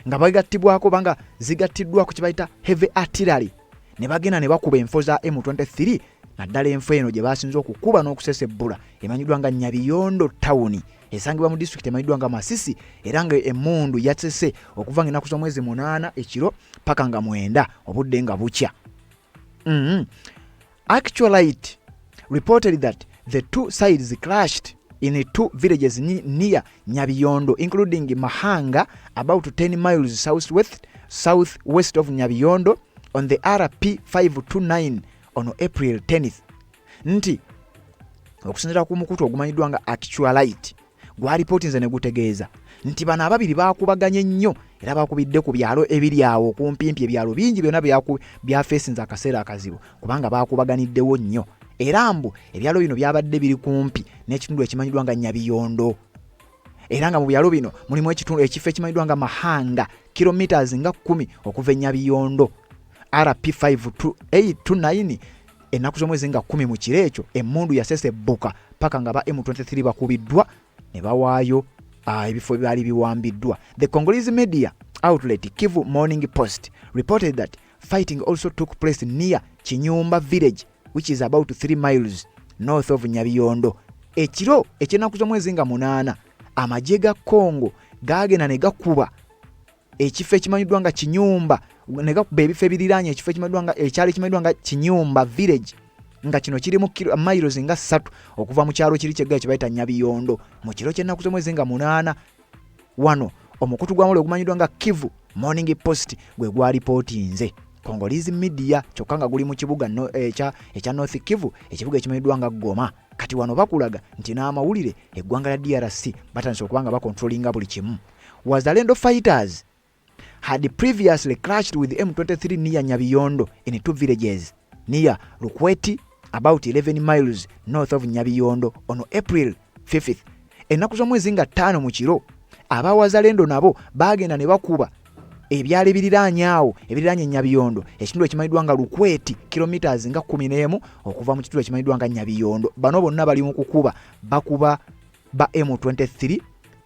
nga bagattibwako banga zigattiddwa ku kibayita heavy artillery ne bagenda ne bakuba enfo za M23 naddala enfo eno gye basinza okukuba n'okusesebbula emanyiddwa nga Nyabiyondo town esangibwa mu district emanyiddwa nga Masisi era nga emmundu yatsese okuva ng'ennaku z'omwezi 8 ekiro paka nga 9 obudde nga bukya. Actualite reported that the two sides clashed in 2 villages near Nyabiyondo, including Mahanga, about 10 miles southwest of Nyabiyondo, on the RP 529 on April 10th. Nti okusinziira ku mukutu ogumanyiddwa nga Actualite gwa reportinze ne gutegeeza nti bano ababiri baakubaganye nnyo era baakubidde ku byalo ebiri awo kumpimpi ebyalo bingi byonna byafeesinze akaseera akazibu kubanga baakubaganiddewo nnyo. Era mbu ebyalo bino byabadde biri kumpi n'ekitundu ekimanyiddwa nga Nyabiyondo era nga mu byalo bino mulimu ekifo ekimanyiddwa nga Mahanga, kilometers nga 10 okuva Nyabiyondo. RP 529 ennaku z'omwezi nga 10 mu kiro ekyo emmundu yasesebbuka paka nga ba M23 bakubiddwa ne bawaayo ebifo byali biwambiddwa. The Congolese media outlet Kivu Morning Post reported that fighting also took place near Chinyumba village, which is about 3 miles north of Nyabiyondo. Ekiro ekyennaku z'omwezi nga 8 amagye ga Congo gaagenda ne gakuba ekifo ekimanyiddwa nga Kinyumba ne gakuba ebifo ebiriraanye ekifo ekyali kimanyiddwa nga Kinyumba village nga kino kirimu miles nga 3 okuva mu kyalo kiri kyegga kibayita Nyabiyondo mu kiro ky'ennaku z'omwezi nga 8. Wano omukutu gw'amawulire ogumanyiddwa nga Kivu Morning Post gwe gwa ripootinze. Congolese media kyokka nga guli mu kibuga ekya North Kivu, ekibuga ekimanyiddwa nga Goma. Kati wano bakulaga nti n'amawulire eggwanga lya DRC batandise okuba nga bakontrolinga buli kimu. Wazalendo fighters had previously clashed with M23 near Nyabiyondo in 2 villages near Lukweti, about 11 miles north of Nyabiyondo on April 5th. Ennaku z'omwezi nga 5 mu kiro abawazalendo nabo bagenda ne bakuba ebyalo ebiriraanye awo ebiriraanye Nyabiyondo ekitundu ekimanyiddwa nga Lukweti, kilometers nga 11 okuva mu kitundu ekimanyiddwa nga Nyabiyondo. Bano bonna bali mu kukuba bakuba ba M23,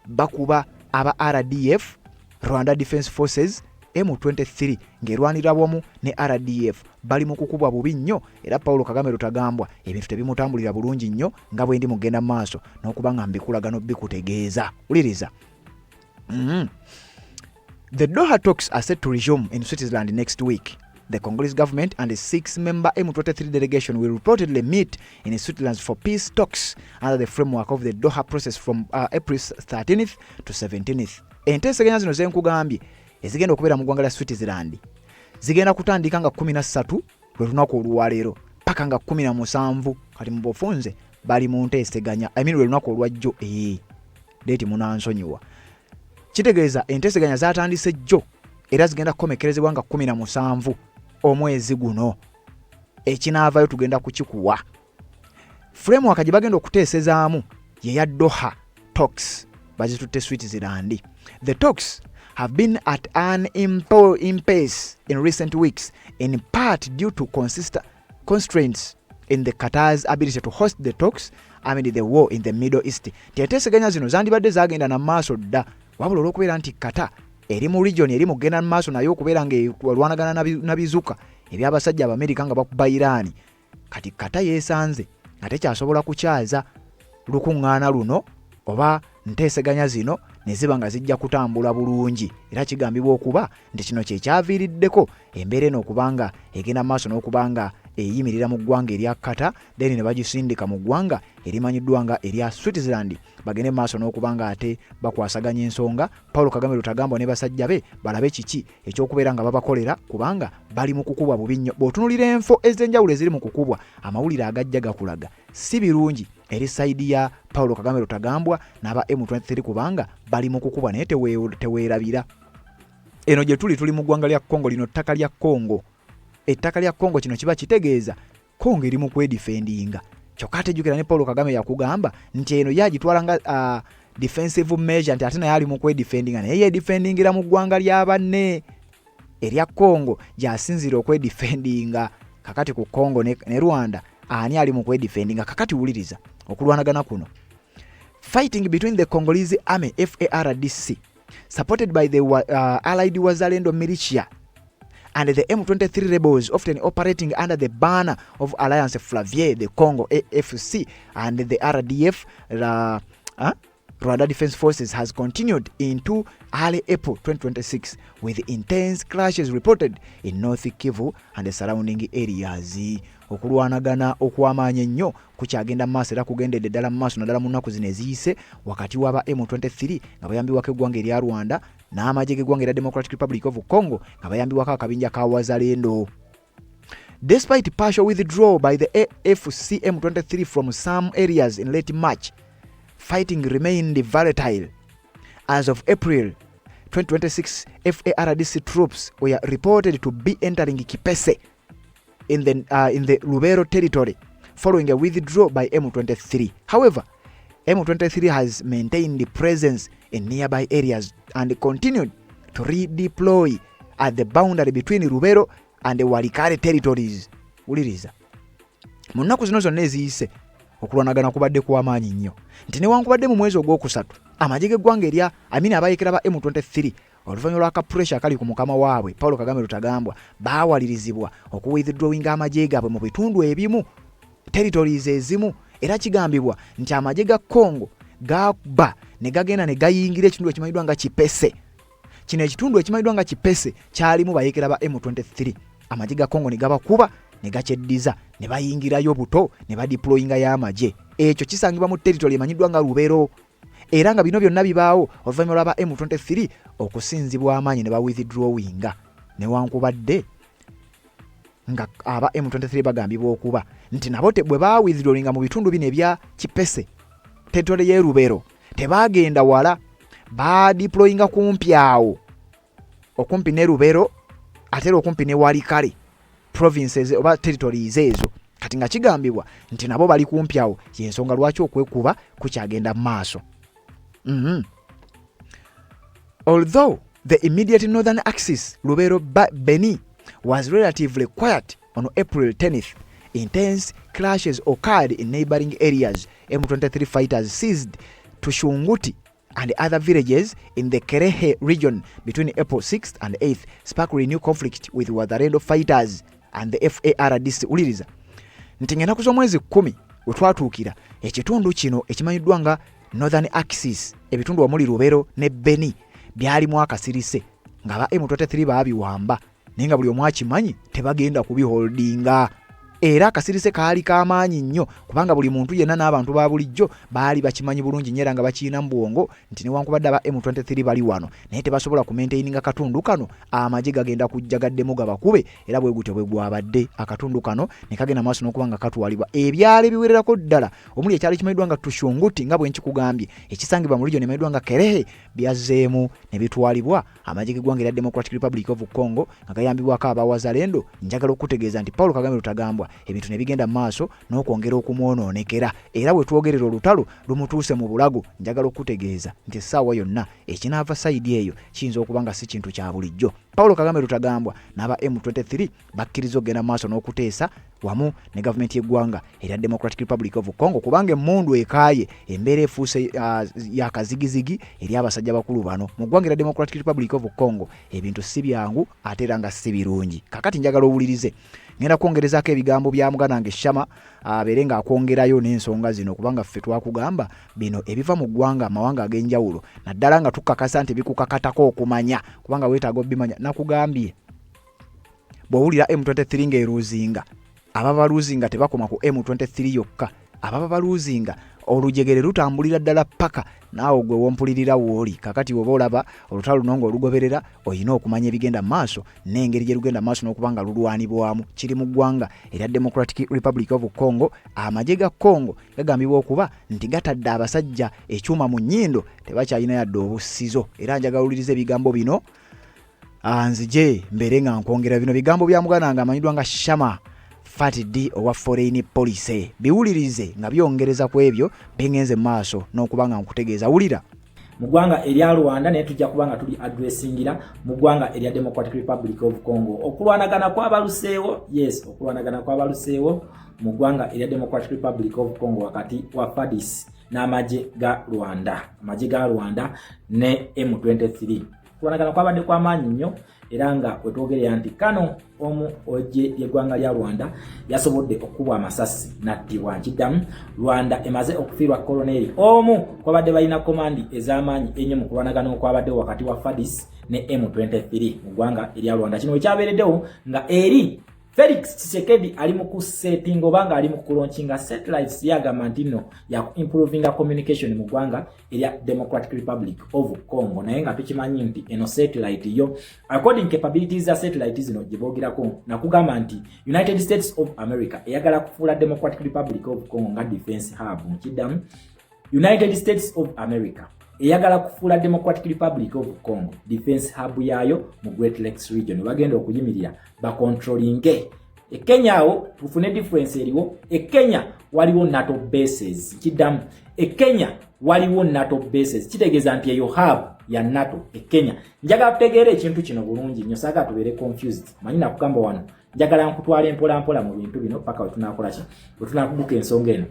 bakuba aba RDF Rwanda Defence Forces M23 ng'erwanira wamu ne RDF bali mu kukubwa bubi nnyo era Paulo Kagame Rutagambwa ebintu tebimutambulira bulungi nnyo nga bwe ndi mugenda maaso n'okuba nga mbikulagano bikutegeeza. Uliriza. The Doha talks are set to resume in Switzerland next week. The Congolese government and a 6-member M23 delegation will reportedly meet in Switzerland for peace talks under the framework of the Doha process from April 13th to 17th. Enteeseganya zino zenkugambye ezigenda okubeera mu ggwanga lya Switzerland zigenda kutandika nga 13 lwe lunaku olwaleero paka nga 17 kati mu bufunze bali mu nteeseganya lwe lunaku olwajjo deeti munansonyiwa. Kitegeeza enteeseganya zatandise jjo era zigenda kukomekerezebwa nga 17 omwezi guno. Ekinaavayo tugenda kukikuwa. Framework gye bagenda okuteesezaamu ye ya Doha talks bazitutte Switzerland. The talks have been at an impasse in recent weeks, in part due to constraints in the Qatar's ability to host the talks amid the war in the Middle East. Enteeseganya zino zandibadde zagenda na maaso dda wabula olw'okubeera nti Qatar eri mu region eri mugenda mu maaso nayo okubeera ng'erwanagana na bizuka eby'abasajja Abamerika nga bakuba Iran. Kati Qatar yeesanze nga tekyasobola kukyaza lukuŋŋaana luno oba nteeseganya zino ne ziba nga zijja kutambula bulungi. Era kigambibwa okuba nti kino kye kyaviiriddeko embeera eno okuba nga egenda mu maaso n'okuba nga eyimirira mu ggwanga erya Qatar then ne bagisindika mu ggwanga erimanyiddwa nga erya Switzerland bagende mu maaso n'okuba nga ate bakwasaganya ensonga Paulo Kagame Rutagambwa ne basajja be balabe kiki ekyokubeera nga babakolera kubanga bali mu kukubwa bubi nnyo. Bw'otunuulira enfo ez'enjawulo eziri mu kukubwa amawulire agajja gakulaga si birungi eri sayidi ya Paulo Kagame Rutagambwa n'aba M23 kubanga bali mu kukubwa naye teweerabira. Eno gye tuli mu ggwanga lya Congo lino ttaka lya Congo. Ettaka lya Congo kino kiba kitegeeza Congo eri mu kwedifendinga. Kyokka atejjukira ne Paulo Kagame yakugamba nti eno yagitwala nga defensive measure nti ate naye ali mu kwedifendinga naye yedifendingira mu ggwanga lya banne erya Congo gy'asinzira okwedifendinga. Kakati ku Congo ne Rwanda ani ali mu kwedifendinga. Kakati wuliriza okulwanagana kuno. Fighting between the Congolese army FARDC supported by the allied Wazalendo militia and the M23 rebels often operating under the banner of Alliance Fleuve the Congo AFC and the RDF Rwanda Defence Forces has continued into early April 2026 with intense clashes reported in North Kivu and the surrounding areas. Okulwanagana okw'amaanyi ennyo kukyagenda mu maaso era kugendedde ddala mu maaso naddala mu nnaku zino eziyise wakati w'aba M23 nga bayambibwako eggwanga erya Rwanda n'amagye g'eggwanga erya Democratic Republic of Congo nga bayambibwako akabinja ka Wazalendo. Despite partial withdrawal by the AFC M23 from some areas in late March, fighting remained volatile. As of April 2026, FARDC troops were reported to be entering Kipese in the Lubero territory following a withdrawal by M23. However, M23 has maintained the presence in nearby areas and continued to redeploy at the boundary between Lubero and the Walikale territories. Uliriza. Mu nnaku zino zonna eziyise okulwanagana kubadde kw'amaanyi nnyo nti newankubadde mu mwezi ogwokusatu amagye g'eggwanga erya abayekera ba M23 oluvannyuma lw'aka pressure akali ku mukama waabwe Paulo Kagame Rutagambwa baawalirizibwa okuwithdrawinga amagye gaabwe mu bitundu ebimu territories ezimu era kigambibwa nti amagye ga Congo gakuba ne gagenda ne gayingira ekitundu ekimanyiddwa nga Kipese. Kino ekitundu ekimanyiddwa nga Kipese kyalimu bayekera ba M23. Amagye ga Congo ne gabakuba ne gakyeddiza ne bayingirayo buto ne badeployinga y'amagye. Ekyo kisangibwa mu territory emanyiddwa nga Lubero. Era nga bino byonna bibaawo oluvannyuma lw'aba M23 okusinzibwa amaanyi ne bawithdrawinga newankubadde nga aba M23 bagambibwa okuba nti nabo bwe bawithdrawinga mu bitundu bino ebya Kipese territory y'e Lubero tebaagenda wala badeployinga kumpi awo okumpi ne Lubero ate okumpi ne Walikale provinces oba territories ezo kati nga kigambibwa nti nabo bali kumpi awo yensonga lwaki okwekuba kukyagenda mu maaso. Although the immediate northern axis, Lubero-Beni, was relatively quiet on April 10th, intense clashes occurred in neighboring areas. M23 fighters seized Tushunguti and other villages in the Kerehe region between April 6th and 8th spark renewed conflict with Wazalendo fighters and the FARDC. Uliriza nti ng'ennaku z'omwezi 10 we twatuukira ekitundu kino ekimanyiddwa nga Northern Axis, ebitundu omuli Lubero ne Beni byalimu akasirise nga ba M23 baabiwamba naye nga buli omu akimanyi tebagenda kubiholdinga. Era akasirise kaali k'amaanyi nnyo kubanga buli muntu yenna n'abantu ba bulijjo baali bakimanyi bulungi nnyo era nga bakiina mu bwongo nti newankubadde aba M23 bali wano naye tebasobola kumaintaininga katundu kano, amagye gagenda kujja gaddemu gabakube, era bwe gutyo bwe gwabadde akatundu kano ne kagenda maaso n'okuba nga katwalibwa. Ebyalo ebiwererako ddala omuli ekyalo kimanyiddwa nga Tushunguti nga bwe nkikugambye, ekisangibwa mu region emanyiddwa nga Kerehe, byazzeemu ne bitwalibwa amagye g'eggwanga erya Democratic Republic of Congo nga gayambibwako abawazalendo. Njagala okutegeeza nti Paul Kagame Rutagambwa ebintu ne bigenda maaso n'okwongera okumwonoonekera, era bwe twogerera olutalo lumutuuse mu bulago. Njagala okutegeeza nti essaawa yonna ekinaava sayidi eyo kiyinza okuba nga si kintu kya bulijjo. Paul Kagame Rutagambwa n'aba M23 bakkiriza okugenda maaso n'okuteesa wamu ne gavumenti y'eggwanga erya Democratic Republic of Congo kubanga emmundu ekaaye, embeera efuuse yakazigizigi eri abasajja bakulu bano mu ggwanga erya Democratic Republic of Congo. Ebintu si byangu ate era nga si birungi. Kakati njagala owulirize, ngenda kwongerezaako ebigambo bya muganange Shama abeere ng'akwongerayo n'ensonga zino kubanga ffe twakugamba bino ebiva mu ggwanga amawanga ag'enjawulo naddala nga tukakasa nti bikukakatako okumanya kubanga weetaaga obimanya. Nakugambye bw'owulira M23 ng'eruuzinga, ababa baluuzinga tebakoma ku M23 yokka, ababa baluuzinga olujegere lutambulira ddala paka naawe gwe wompulirira wooli. Kakati woba olaba olutalo luno ng'olugoberera olina okumanya ebigenda maaso n'engeri gye lugenda maaso n'okubanga lulwanibwamu. Kiri mu ggwanga erya Democratic Republic of Congo. Amagye ga Congo gagambibwa okuba nti gatadde abasajja ekyuma mu nnyindo, tebakyalina yadde obussizo. Era njagala owulirize ebigambo bino nzije mbeere nga nkwongera bino bigambo bya muganange amanyiddwa nga Shama Fatidi owa Foreign Policy. Biwulirize nga byongereza ku ebyo bengenze maaso n'okuba nga nkutegeeza. Wulira mu ggwanga erya Rwanda naye tujja kuba nga tuli addressingira mu ggwanga erya Democratic Republic of Congo. Okulwanagana kw'abaluseewo, yes, okulwanagana kw'abaluseewo mu ggwanga erya Democratic Republic of Congo wakati wa FARDC n'amagye ga Rwanda, amagye ga Rwanda ne M23. Okulwanagana kwabadde kw'amaanyi nnyo era nga wetwogerera nti kano omu ojje y'eggwanga lya Rwanda yasobodde okubwa amasasi nattibwa. Nkiddamu, Rwanda emaze okufiirwa koloneri omu kwabadde balina komandi ez'amaanyi ennyo mu kulwanagana okwabaddewo wakati wa FARDC ne M23 mu ggwanga erya Rwanda. Kino ekyabeereddewo nga eri Felix Tshisekedi ali mu kusetting obanga ali mu kulaunching satellites yagamba nti nno ya improving communication mu ggwanga erya Democratic Republic of Congo. Naye nga tukimanyi nti eno satellite yo according capabilities za satellite zino gye boogirako nakugamba nti United States of America eyagala kufuula Democratic Republic of Congo nga defense hub. Mukiddamu, United States of America eyagala kufuula Democratic Republic of Congo defense hub yayo mu Great Lakes region. Bagenda okuyimirira bacontrollinge Kenya awo tufune difference eriwo. Kenya waliwo NATO bases. Kiddamu, Kenya waliwo NATO bases. Kitegeeza nti eyo hub ya NATO Kenya. Njagala kutegeera ekintu kino bulungi nnyo, saaga tubeere confused. Manyi nakugamba wano njagala nkutwala mpola mu bintu bino paka wetunakola ki, wetunakubuka ensonga eno.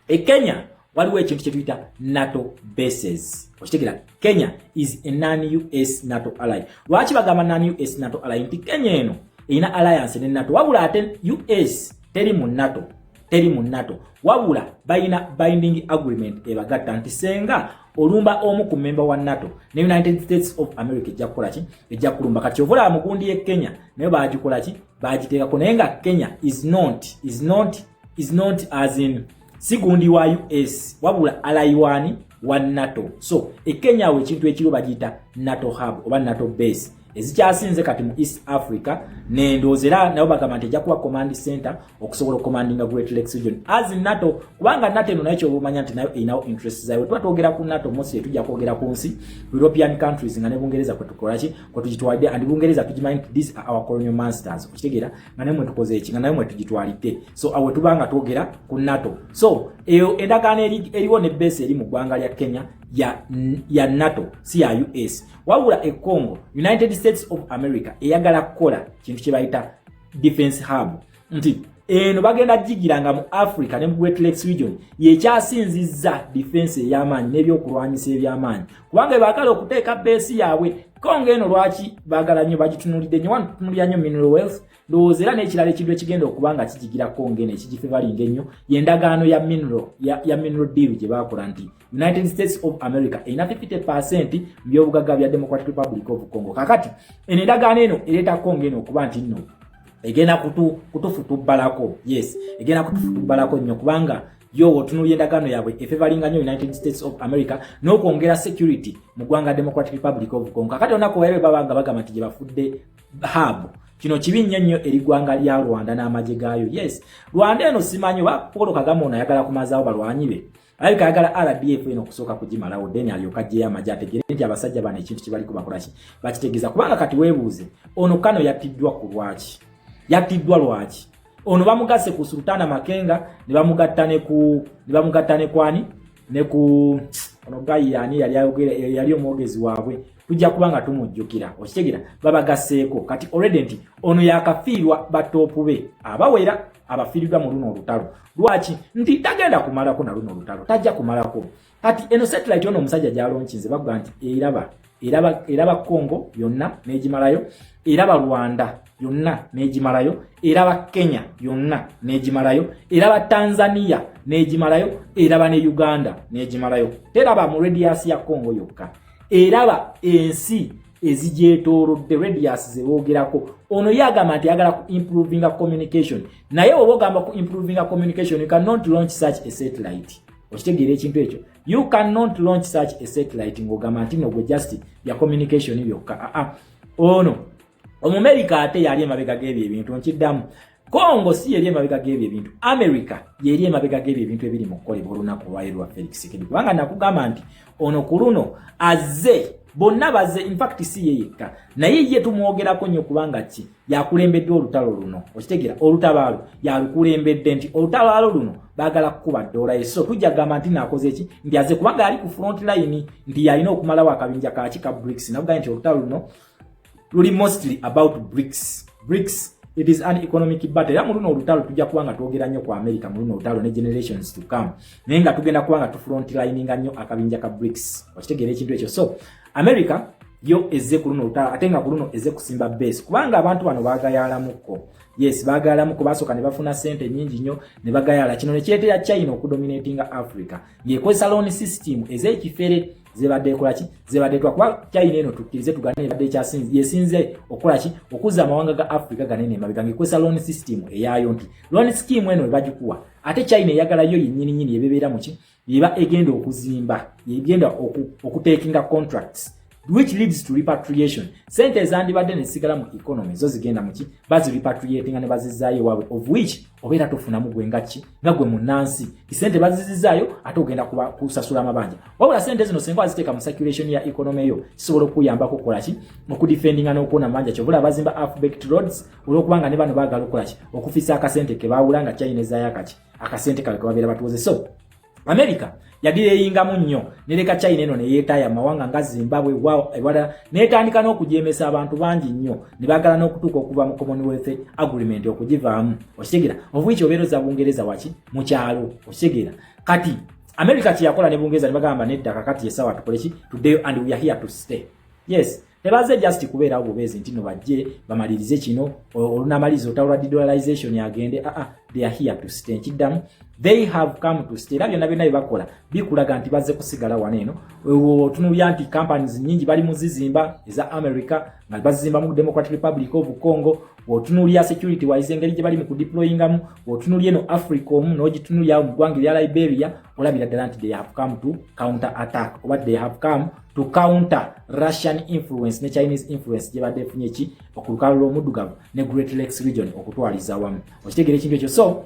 Kenya waliwo ekintu kye tuyita NATO bases. Okitegera, Kenya is a non-US NATO ally. Lwaki bagamba non-US NATO ally? Nti Kenya eno erina alliance ne NATO, wabula ate US teri mu NATO, wabula bayina binding agreement ebagatta nti senga olumba omu ku member wa NATO ne United States of America ejja kukola ki, ejja kulumba. Kati ovola mugundi ye Kenya naye bagikola ki, bagiteekako. Naye nga Kenya is not as in sigundi wa US wabula alaiwani wa NATO. So Kenya we ekintu ekiro bagiyita NATO hub oba NATO base ezikyasinze kati mu East Africa n'endoozera nabo bagamba nti ejja kuba command center okusobola commandinga Great Lakes region as NATO, kubanga NATO eno nayo kyobumanya nti nayo erinawo interest zayo. Tuba twogera ku NATO mostly tujja kwogera ku nsi European countries nga ne Bungereza kwe tukola ki, kwe tugitwalidde, and Bungereza tugimanyi nti these are our colonial masters. Okitegeera nga naye mwe tukoze eki, nga naye mwe tugitwalidde. So awo tubanga twogera ku NATO. So eyo endagaano eriwo ne base eri mu ggwanga lya Kenya ya NATO si ya US. Wabula Congo, United States of America eyagala kukola kintu kye bayita defense hub. Nti eno bagenda jigiranga mu Africa ne mu Great Lakes region yekyasinzizza defense ey'amaanyi n'ebyokulwanyisa eby'amaanyi kubanga baagala okuteeka base yaabwe Kongo eno lwaki baagala nnyo bagitunulidde nnyo watutunulira nnyo mineral wealth ndowooza era n'ekirala ekintu ekigenda okubanga kigigira Kongo eno ekigifevalinga ennyo y'endagaano ya mineral deal gye baakola nti United States of America erina 50% mu byobugagga bya Democratic Republic of Congo kakati eno endagaano eno ereeta Kongo eno okuba nti nno egenda kutufutubbalako yes egenda kutufutubbalako nnyo kubanga yo otunulye endagaano yaabwe efevalinga nnyo United States of America n'okwongera security mu ggwanga Democratic Republic of Congo kakati onako wewe babanga bagamba nti gye bafudde hub kino kibi nnyo eri ggwanga lya Rwanda n'amagye gaayo yes Rwanda eno simanyi ba Paul Kagame ono ayagala kumazaawo balwanyi be alika ayagala RDF eno kusooka kugimalawo deni alyoka gye amagye ategere nti abasajja bano ekintu kye bali kubakolaki bakitegeeza kubanga kati weebuuze ono kano yattiddwa ku lwaki yattiddwa lwaki ono bamugase ku Sultana Makenga ne bamugatta ne kwani ne ku ono gayi yani yali omwogezi waabwe tujja kubanga tumujjukira okitegera babagasseeko kati already nti ono yakafiirwa batopu be abawera abafiirirwa mu luno olutalo lwaki nti tagenda kumalako na luno olutalo tajja kumalako kati eno satellite ono omusajja gyalonkinze bagamba nti eraba Congo yonna n'egimalayo eraba Rwanda yonna n'egimalayo eraba Kenya yonna n'egimalayo eraba Tanzania n'egimalayo eraba ne Uganda n'egimalayo teraba mu radius ya Congo yokka eraba ensi ezigyetoolodde radius ze boogerako ono yagamba nti yagala ku improving communication naye oba ogamba ku improving communication you cannot launch such a satellite okitegeera ekintu ekyo you cannot launch such a satellite ng'ogamba nti no gwe just bya communication byokka ono Omumerika ate yali emabega g'ebyo ebintu nkiddamu Kongo si yali emabega g'ebyo ebintu America yali emabega g'ebyo ebintu ebiri mu kukolebwa olunaku lwa Felix Tshisekedi kubanga nakugamba nti ono ku luno azze bonna bazze in fact si yeyekka naye ye tumwogerako nnyo kubanga ki yakulembedde olutalo luno okitegeera olutabaalo yalukulembedde nti olutabaalo luno baagala kukuba ddoola so tujja gamba nti naakoze eki nti azze kubanga ali ku front line nti yalina okumalawo akabinja kaaki ka BRICS nakugaa nti olutalo luno luli mostly about BRICS it is an economic battle era mu luno olutalo tujja kubanga twogera nnyo ku America mu luno olutalo ne generations to come naye nga tugenda kubanga tu front lininga nnyo akabinja ka BRICS okitegeera ekintu ekyo so America yo ezze ku luno olutalo ate nga ku luno ezze kusimba base kubanga abantu bano baagayalamuko yes baagayalamuko basooka ne bafuna sente nnyingi nnyo ne bagayala kino ne kyetera China okudominatinga Africa yekozesa loan system ez'ekifere zebadde kolaki zebadde twakuba China eno tukkirize tugane ebadde kyasinze yesinze okolaki okuza amawanga ga Africa ganene mabega ngekozesa loan system eyayo nti loan scheme eno ebagikuwa ate China eyagala yo yennyini ebebeera muki yeba egenda okuzimba yegenda okutekinga contracts which leads to repatriation sente ezandibadde nesigala mu economy zo zigenda muki bazi repatriating ne bazizaayo wawe of which obeera tofunamu gwe ngaki nga gwe munansi sente bazizizaayo ate ogenda kusasula amabanja wabula sente zino senga waziteeka mu circulation ya economy yo kisobola okuyambako okukolaki okudefendinga n'okuwona amabanja kyobula bazimba half-baked roads olwokubanga ne bano baagala okukolaki okufisa akasente ke baawula nga China ezaayo akaki akasente kawe kebabeera batuwoze so America yagireyingamu nnyo nereka China eno neyeetaaya mawanga nga Zimbabwe ewala netandika n'okujemesa abantu bangi nnyo ne baagala n'okutuuka okuva mu Commonwealth Agreement okugivaamu okitegeera obwiki obeeroza Bungereza waki mu kyalo okitegeera kati America kyeyakola ne Bungereza ne bagamba nedda kakati yesawa tukoleki today and we are here to stay yes tebaze just kubeera obubeezi nti no bajje bamalirize kino olunamalizo otawula dollarization yagende they are here to stay nkiddamu they have come to stay nabyo nabyo nayo bakola bikulaga nti bazze kusigala wano eno tunulya nti companies nyingi bali mu zizimba eza America nga bazimba mu Democratic Republic of Congo otunulya security wise engeri gye bali mu kudeployingamu otunulya eno Africom n'ogitunulya mu ggwanga lya Liberia olabira ddala nti they have come to counter attack oba they have come to counter Russian influence ne Chinese influence gye badde funye ki okulukalu lw'omuddugavu ne Great Lakes region okutwaliza wamu okitegeera ekintu ekyo so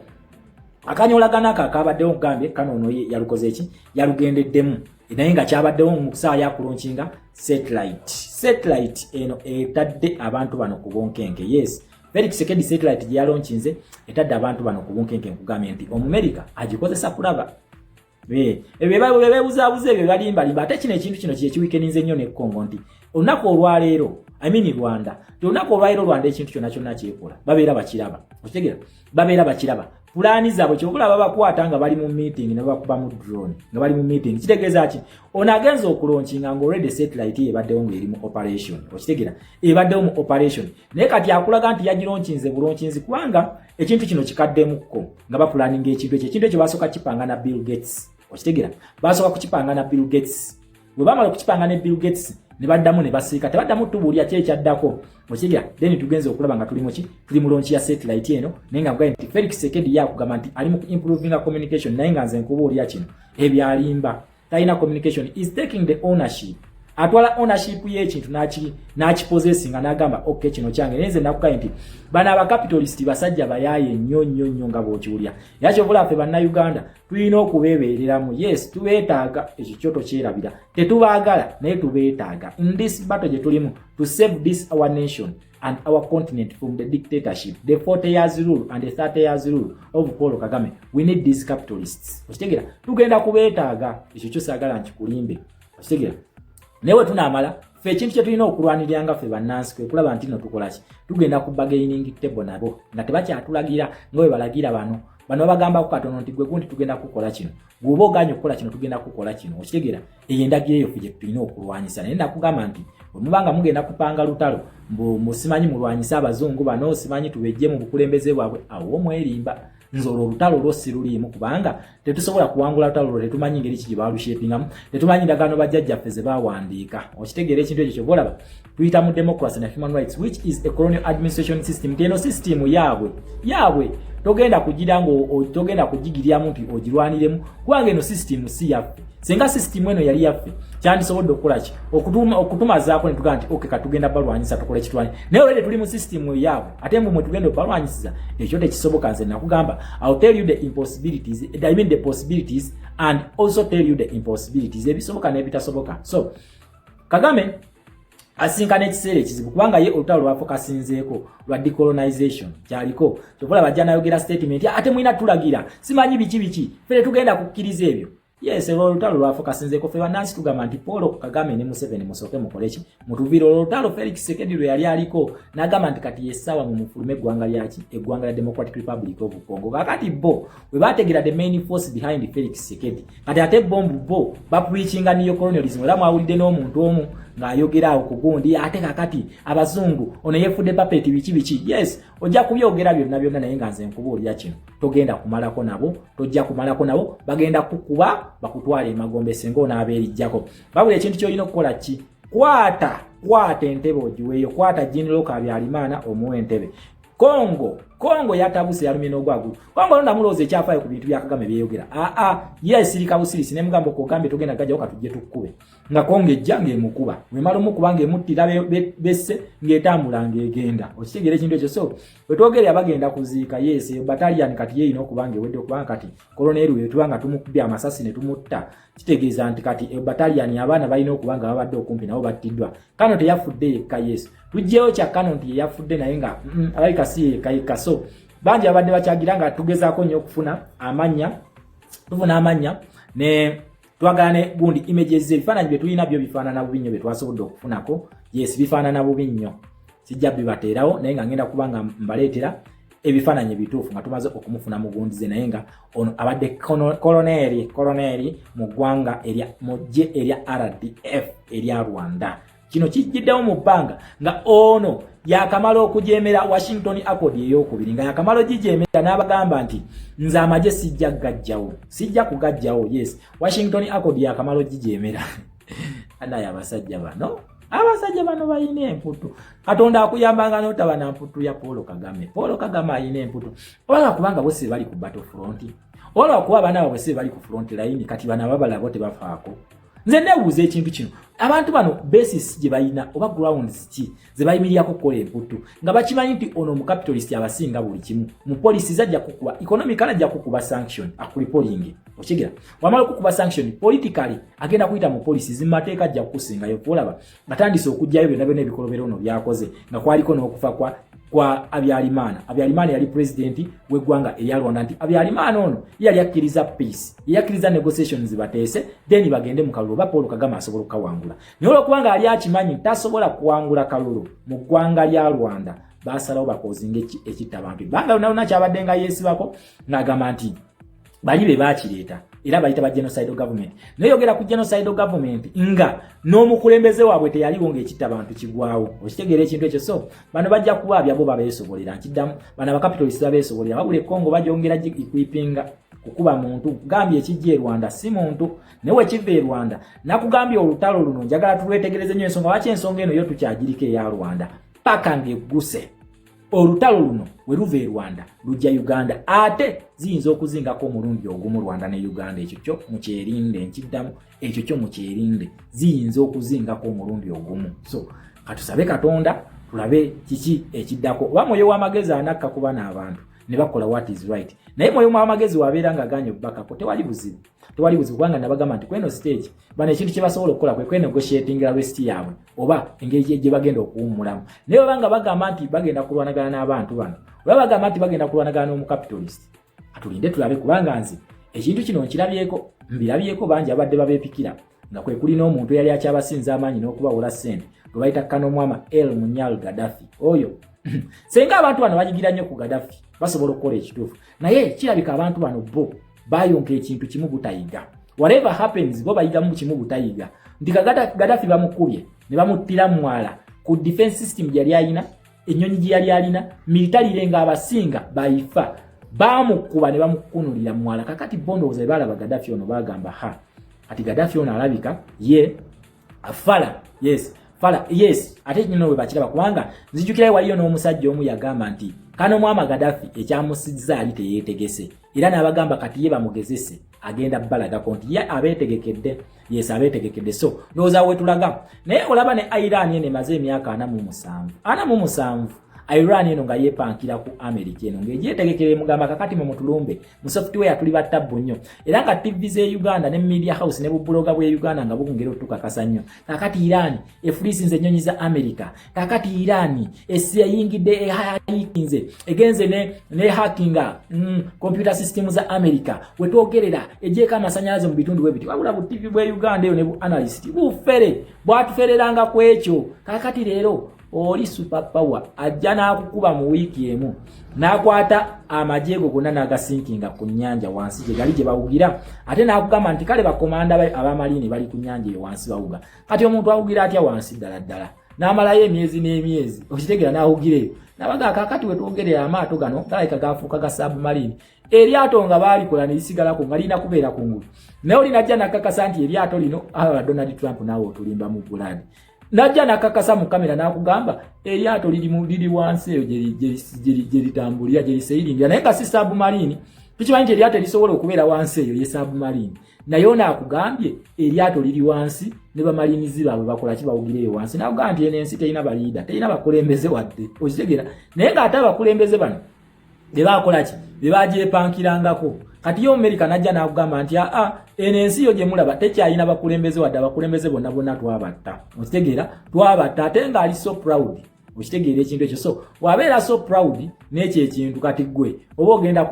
akanyolagana akabaddewo kugambye kano ono yalukoze eki yalugendeddemu naye nga kyabaddewo mu kusaa yakulonkinga satellite eno etadde abantu bano ku bonkenke yes Felix Tshisekedi satellite gye yalonkinze etadde abantu bano ku bonkenke nkugambye nti Omumerika agikozesa kulaba bebuzabuza ebyo balimbalimba ate kino ekintu kino kyekiwikeninze nnyo ne Congo nti olunaku olwaleero Rwanda olunaku olwaleero Rwanda ekintu kyonna kyekola babeera bakiraba okitegera babeera bakiraba pulaani zaabwe kyokulaba bakwata nga bali mu meeting ne bakuba mu drone nga bali mu meeting kitegeeza ki ono agenza okulaunchinga nga already satellite ebaddewo ng'eri mu operation okitegera ebaddewo mu operation naye kati akulaga nti yagilaunchinze bulaunchinzi kubanga ekintu kino kikaddemukko nga bapulaninga ekintu ekyo basooka kipanga na Bill Gates okitegera basooka kukipanga na Bill Gates bwe bamala okukipanga ne Bill Gates ne baddamu ne basiika tebaddamu tubuulya ki ekyaddako okitegera then tugenze okulaba nga tuli mu launch ya satellite eno naye nga nti Felix Tshisekedi yakugamba nti ali mu improving communication naye nga nze nkubuulya kino ebyalimba talina communication is taking the ownership atwala ownership y'ekintu n'akipossessinga n'agamba okay kino kyange neze nakugaye nti bana abacapitalist basajja bayaaye nnyo nga bw'okiwulya yakyovula ffe bannayuganda tulina okubeebeereramu yes tubeetaaga ekyo kyoto kyerabira tetubaagala naye tubeetaaga in this battle gye tulimu to save this our nation and our continent from the dictatorship, the 40 years rule and the 30 years rule of Paul Kagame. We need these capitalists. Okitegera tugenda kubeetaaga ekyo kyosagala nkikulimbe okitegera newe tunamala fe ekintu kye tulina okulwaniranga ffe bannansi kwe kulaba nti no tukolaki tugenda ku bargaining table nabo nga tebakyatulagira nga bwe balagira bano bagamba ku katono nti gwe gundi tugenda kukola kino gwoba oganya okukola kino tugenda kukola kino okitegera eyo endagiro eyo ffe gye tulina okulwanyisa naye nakugamba nti mubanga mugenda kupanga lutalo musimanyi mulwanyisa abazungu bano simanyi tubejje mu bukulembeze bwabwe awo mwerimba nzolo lutalo lwosi lulimu kubanga tetusobola kuwangula lutalo lwo tetumanyi ngeri kiki balushepingamu tetumanyi ndagano bajjajja ffeze bawandiika okitegeera ekintu ekyo kyobolaba tuyita mu democracy na human rights which is a colonial administration system teno system yaabwe togenda kugira ngo togenda kugigiryamu nti ogirwaniremu kubanga eno system si yaffe senga system eno yali yaffe kyandisobodde okukola ki okutumazaako ne tugamba nti okay katugenda balwanyisa tukole kitwani naye olwedde tuli mu system yaabwe ate mwe tugenda balwanyisiza ekyo tekisoboka nze nakugamba I'll tell you the impossibilities I mean the possibilities and also tell you the impossibilities ebisoboka n'ebitasoboka so Kagame asinkana ekiseera ekizibu kubanga ye olutalo lwafokasinzeeko lwa decolonization kyaliko tovola bajja nayogera statement ate mwina tulagira simanyi biki fere tugenda kukkiriza ebyo yes olutalo lwafokasinzeeko fe bannansi tugamba nti Paul Kagame ne Museveni musooke mukoleki mutuvira olutalo Felix Tshisekedi lwe yali aliko n'agamba nti kati yessawa mu mufulume eggwanga lya Democratic Republic of Congo kakati bo we bategera the main force behind Felix Tshisekedi kati ate bo bapreachinga neo-colonialism era mwawulidde n'omuntu omu ng'ayogera awo ku gundi ate kakati abazungu ono yefudde puppet biki yes ojja kubyogera byonna naye nga nze nkubuulira kino togenda kumalako nabo tojja kumalako nabo bagenda kukuba bakutwala emagombe senga onaabeerijjako babula ekintu ky'olina okukola ki kwata entebe ogiweeyo kwata General Habyarimana omuwa entebe Kongo yatabuse yalumye n'ogwagu Kongo ndamulooza ekyafaayo ku bintu bya Kagame byeyogera yes sirika busirisi ne mugambo ko gambe togenda gajja okatujje tukube nga Kongo ejjange mukuba wemala omukuba ng'emuttira besse ng'etambula ng'egenda okitegera ekintu ekyo so wetwogere abagenda kuziika yes battalion kati yeyina okubanga ewedde okubanga kati koloneli wetubanga tumukubye amasasi ne tumutta kitegeeza nti kati battalion abaana balina okubanga babadde okumpi nabo battiddwa kano teyafudde yekka yes tujjeyo kya kano nti yeyafudde naye nga alabika si yekka so bangi abadde bakyagira nga tugezaako nnyo okufuna amanya ne twagala ne gundi images ebifaananyi bye tulina byo bifaanana bubi nnyo bye twasobodde okufunako yes bifaanana bubi nnyo sijja bibateerawo naye nga ngenda kuba nga mbaleetera ebifaananyi bituufu nga tumaze okumufuna mu gundize naye nga ono abadde koloneri mu ggwanga mujje erya RDF erya Rwanda kino kijjiddewo mu bbanga nga ono yakamala okujeemera Washington Accord ey'okubiri nga yakamala ogijeemera n'abagamba nti nze amagye sijja kugajjawo yes Washington Accord yakamala ogijeemera anaye abasajja bano balina emputu Katonda akuyambanga n'otaba na mputu ya Paul Kagame alina emputu oba kubanga bose bali ku battlefront oba kuba abaana baabwe se bali ku front line kati bana babalabo tebafaako nze nebuuza ekintu kino abantu bano basis gye balina oba grounds ki ze bayimirirako kukola emputu nga bakimanyi nti ono mu capitalist abasinga buli kimu mu policies ajja kukuba economically ajja kukuba sanction akulipolinge okigira wamala kukuba sanction politically agenda kuyita mu policies mateeka ajja kukusingayo olaba atandise okujjayo byonna ebikolobero ono byakoze nga kwaliko n'okufa kwa kwa Habyarimana yali president w'eggwanga erya Rwanda nti Habyarimana ono yali akkiriza peace yakkiriza negotiations bateese then bagende mu kalulu ba Paul Kagame asobola okawangula naye olwokubanga ali akimanyi tasobola kuwangula kalulu mu ggwanga lya Rwanda basalawo bakozinga ekitta abantu banga lunauna kyabadde nga yeesibako n'agamba nti bali be bakireeta era bayita ba genocide government naye yogera ku genocide government nga n'omukulembeze waabwe teyaliwo ng'ekitta abantu kigwawo okitegeera ekintu ekyo so bano bajja kubaabya bo babeesobolera nkiddamu bano abakapitalist babeesobolera babula Congo bajongera equipinga kukuba muntu gambye ekijja e Rwanda si muntu newe kiva e Rwanda nakugambye olutalo luno njagala tulwetegereze nnyo ensonga lwaki ensonga eno yo tukyagiriko eya Rwanda paka ng'egguse olutalo luno we luva e Rwanda lujja Uganda ate ziyinza okuzingako omulundi ogumu Rwanda ne Uganda ekyo kyo mukyerinde nkiddamu ekyo kyo mukyerinde ziyinza okuzingako omulundi ogumu so katusabe Katonda tulabe kiki ekiddako oba mwoyo w'amagezi anakka kuba n'abantu ne bakola what is right naye mwoyo w'amagezi wabeera nga aganye obbakako tewali buzibu kubanga nabagamba nti kweno stage bano ekintu kye basobola okukola kwe negotiatingira West yaabwe oba engeri gye bagenda okuwummulamu naye obanga bagamba nti bagenda kulwanagana n'abantu bano oba bagamba nti bagenda kulwanagana n'omucapitalist atulinde tulabe kubanga nzi ekintu kino mbirabyeko bangi abadde babeepikira nga kwe kuli n'omuntu eyali akyabasinza amaanyi n'okubawola ssente gwe bayita Kanomwama El Munyal Gaddafi oyo senga abantu bano bajigira nnyo ku Gaddafi basobola okukola ekituufu naye kirabika abantu bano bo bayonka ekintu kimu butayiga whatever happens bo bayigamu kimu butayiga ndi Gaddafi bamukubye ne bamuttira mwala ku defense system yali alina ennyonyi gye yali alina military nga abasinga bayifa bamukuba ne bamukunulira mwala kakati bondoza balaba Gaddafi ono bagamba ati Gaddafi ono alabika ye afala yes ate kino we bakiraba kubanga nzijukira waliyo n'omusajja omu yagamba nti Kanomwama Gaddafi ekyamusizza ali teyeetegese era n'abagamba kati ye bamugezese agenda balaga konti ye abeetegekedde abeetegekedde so ndowooza wetulaga naye olaba ne Iran ene maze emyaka 47 Iran eno nga yeepankira ku America eno ng'egyetegekere mugamba kakati mu mutulumbe mu software tuli battabu nnyo era nga TV ze Uganda ne media house ne bubuloga bwe Uganda nga bukungera otukakasa nnyo kakati Iran efurisinze ennyonyi za America kakati Iran esiyingidde hakinze egenze ne hackinga computer system za America wetwogerera ejeka amasanyalaze mu bitundu bwe biti wabula bu TV bwe Uganda eyo ne bu analyst bufere bwatufereranga ku ekyo kakati leero oli super power ajja n'akukuba mu wiiki emu n'akwata amajego gonna n'agasinkinga ku nnyanja wansi gye gali gye bawugira ate n'akugamba nti kale bakomanda abamalini bali ku nnyanja eyo wansi bawuga kati omuntu awugira atya wansi ddala n'amalayo emyezi n'emyezi okitegera n'awugira eyo n'abaga kakati wetwogerera amaato gano galayika gafuuka ga submarine eryato nga baalikola ne lisigalako nga lirina kubeera ku ngulu naye olinajja nakakasa nti eryato lino Donald Trump naawe otulimba mu Bulandi najja nakakasa mu kamera n'akugamba eryato liri wansi eyo gye litambulira gye liseiringira naye nga si submarine tukimanyi nti eryato lisobola okubeera wansi eyo ye submarine naye n'akugambye eryato liri wansi ne bamalinizi baabwe bakola ki bawugireyo wansi n'akugamba nti eno ensi terina baliida terina bakulembeze wadde okitegera naye ng'ate abakulembeze bano be baakola ki be bagyepankirangako kati yo America najja n'akugamba nti eno ensi yo gye mulaba tekyalina bakulembeze wadde abakulembeze bonna twabatta okitegeera twabatta ate ng'ali so proud okitegeera ekintu ekyo so wabeera so proud n'ekyo ekintu kati gwe oba ogenda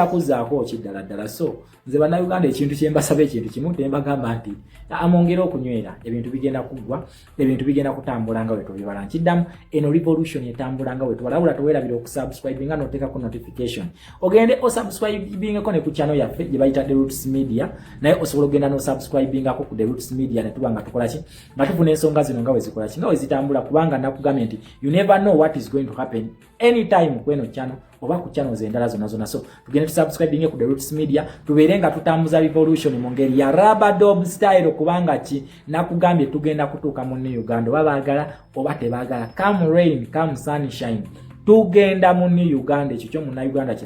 kuzzaako ki ddala so nze bannayuganda ekintu kye mbasaba ekintu kimu tembagamba nti amwongere okunywera ebintu bigenda kuggwa ebintu bigenda kutambula nga wetubibala nkiddamu eno revolution etambula nga wetubala wabula towerabira okusubscribe nga n'oteekako notification ogende osubscribingako ne ku channel yaffe gye bayita The Roots Media naye osobola ogenda n'osubscribingako ku The Roots Media ne tuba nga tukola ki nga tufuna ensonga zino nga wezikola ki nga wezitambula kubanga nakugambye nti you never know what is going to happen anytime kweno channel oba ku channels endala zonna so tugende tusubscribinge ku The Roots Media tubeere nga tutambuza revolution mu ngeri ya rubber style kubanga ki nakugambye tugenda kutuuka mu Uganda oba baagala oba tebaagala come rain come sunshine tugenda mu Uganda ekyo kyo Uganda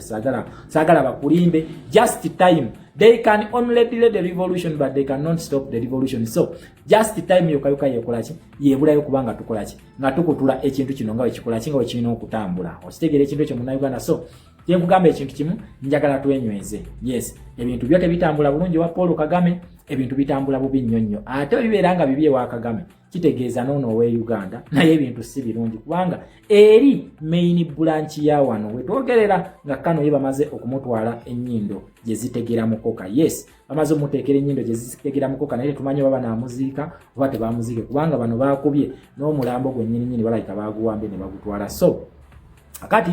saagala bakulimbe just time they can only delay the revolution but they cannot stop the revolution so just time yokayoka yekola ki yebulayo kubanga tukola ki nga tukutula ekintu kino nga wekikola ki nga wekirina okutambula okitegera ekintu ekyo mu Uganda so kyenkugamba ekintu kimu njagala twenyweze yes ebintu byo tebitambula bulungi wa Paul Kagame ebintu bitambula bubi nnyo ate bibeera nga bibi ewa Kagame kitegeeza noono ow'e Uganda naye ebintu si birungi kubanga eri main branch ya wano wetwogerera nga Kano ye bamaze okumutwala ennyindo gye zitegera mukoka. Yes, bamaze omuteekera ennyindo gye zitegera mukoka naye tumanyi baba naamuziika oba tebaamuziike kubanga bano baakubye n'omulambo gwe nnyini balayika baaguwambye ne bagutwala. So akati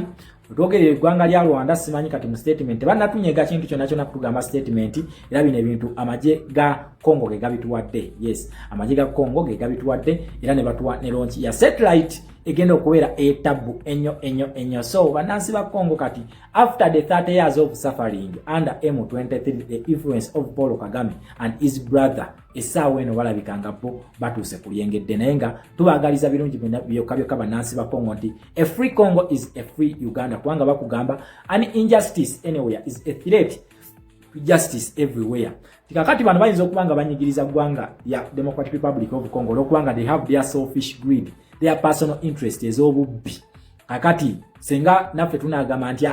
Twogerera eggwanga lya Rwanda simanyi kati mu statement bannatunyega kintu kyonna kutugamba statement era bino ebintu amaje ga Congo ge gabituwadde. Yes, amaje ga Congo ge gabituwadde era ne batuwa ne launch ya satellite egenda okubeera etabu enyo. So bannansi ba Congo kati after the 30 years of suffering under M23 the influence of Paul Kagame and his brother essaawa eno balabikanga bo batuuse ku lyengedde naye nga tubagaliza birungi byokka bannansi ba Congo nti a free Congo is a free Uganda kubanga bakugamba an injustice anywhere is a threat to justice everywhere. Tikakati bano bayinza okubanga banyigiriza ggwanga ya Democratic Republic of Congo olwokubanga they have their selfish greed, their personal interest ez'obubbi. Kakati senga naffe tunagamba nti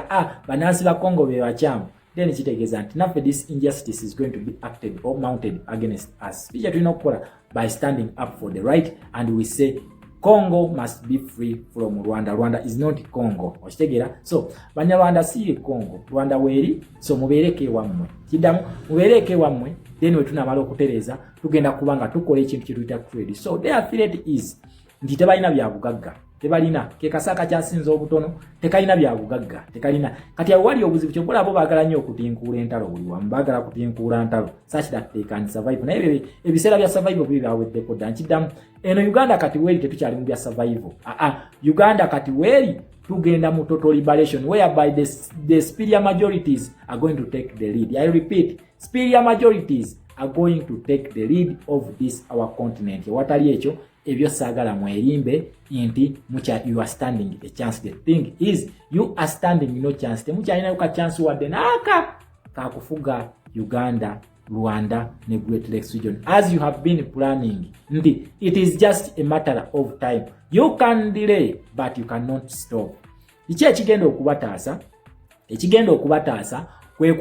bannansi ba Congo be bakyamu then kitegeeza nti naffe this injustice is going to be acted or mounted against us. Fija tulina okukola by standing up for the right and we say Congo must be free from Rwanda. Rwanda is not Congo. Okitegera? So Banyarwanda si Congo. Rwanda weri so mubereke wammwe. Kidamu mubereke wammwe then we tunamala okutereza tugenda kubanga tukola ekintu kituyita trade. So their threat is nti tebalina bya bugagga. Tebalina ke kasaka kyasinze obutono tekalina bya bugagga tekalina kati awali obuzibu kyokola abo baagala nnyo okutinkula entalo buli wamu baagala kutinkula ntalo such that they can survive naye ebiseera bya survival bye byaweddeko dda nkiddamu eno Uganda kati weeri tetukyali mu bya survival Uganda kati weeri tugenda mu total liberation whereby the superior majorities are going to take the lead. I repeat, superior majorities are going to take the lead of this our continent. Watali ekyo ebyo sagala mwerimbe inti you are standing a chance. The thing is you are standing no chance. Temucha ina uka chance wadde naka kakufuga Uganda, Rwanda ne Great Lakes region as you have been planning. Ndi it is just a matter of time. You can delay but you cannot stop. Ichi ekigenda okubataasa kwe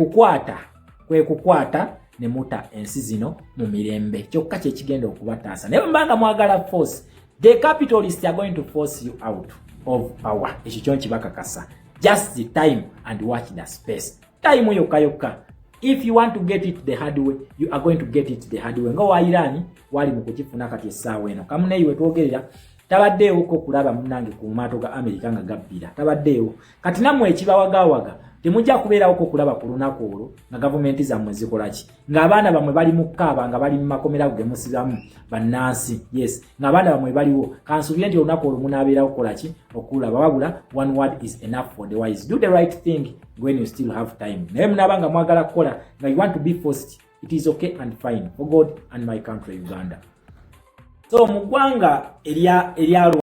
kukwata ne muta ensi zino mu mirembe kyokka kye kigenda okubataasa naye mbanga mwagala force the capitalists are going to force you out of power. Ekyo kyo kibakakasa just the time and watch the space time yokka. If you want to get it the hard way you are going to get it the hard way. Ngo wa Iran wali mu kukifuna kati essaawa eno kamune iwe twogerera tabaddeewo ko kulaba munange ku maato ga America nga gabbira tabaddeewo kati namwe ekibawagawaga temujja kubeerawo ko kulaba ku lunaku olwo nga gavumenti zammwe zikola ki ng'abaana bamwe bali mu kkaaba nga bali mu makomera ge musibamu bannansi. Yes, ng'abaana bamwe baliwo kansuubire nti olunaku olwo munaabeerawo kukola ki okulaba wabula one word is enough for the wise. Do the right thing when you still have time. Naye munaaba nga mwagala kukola nga you want to be forced, it is okay and fine for God and my country Uganda. So mu ggwanga erya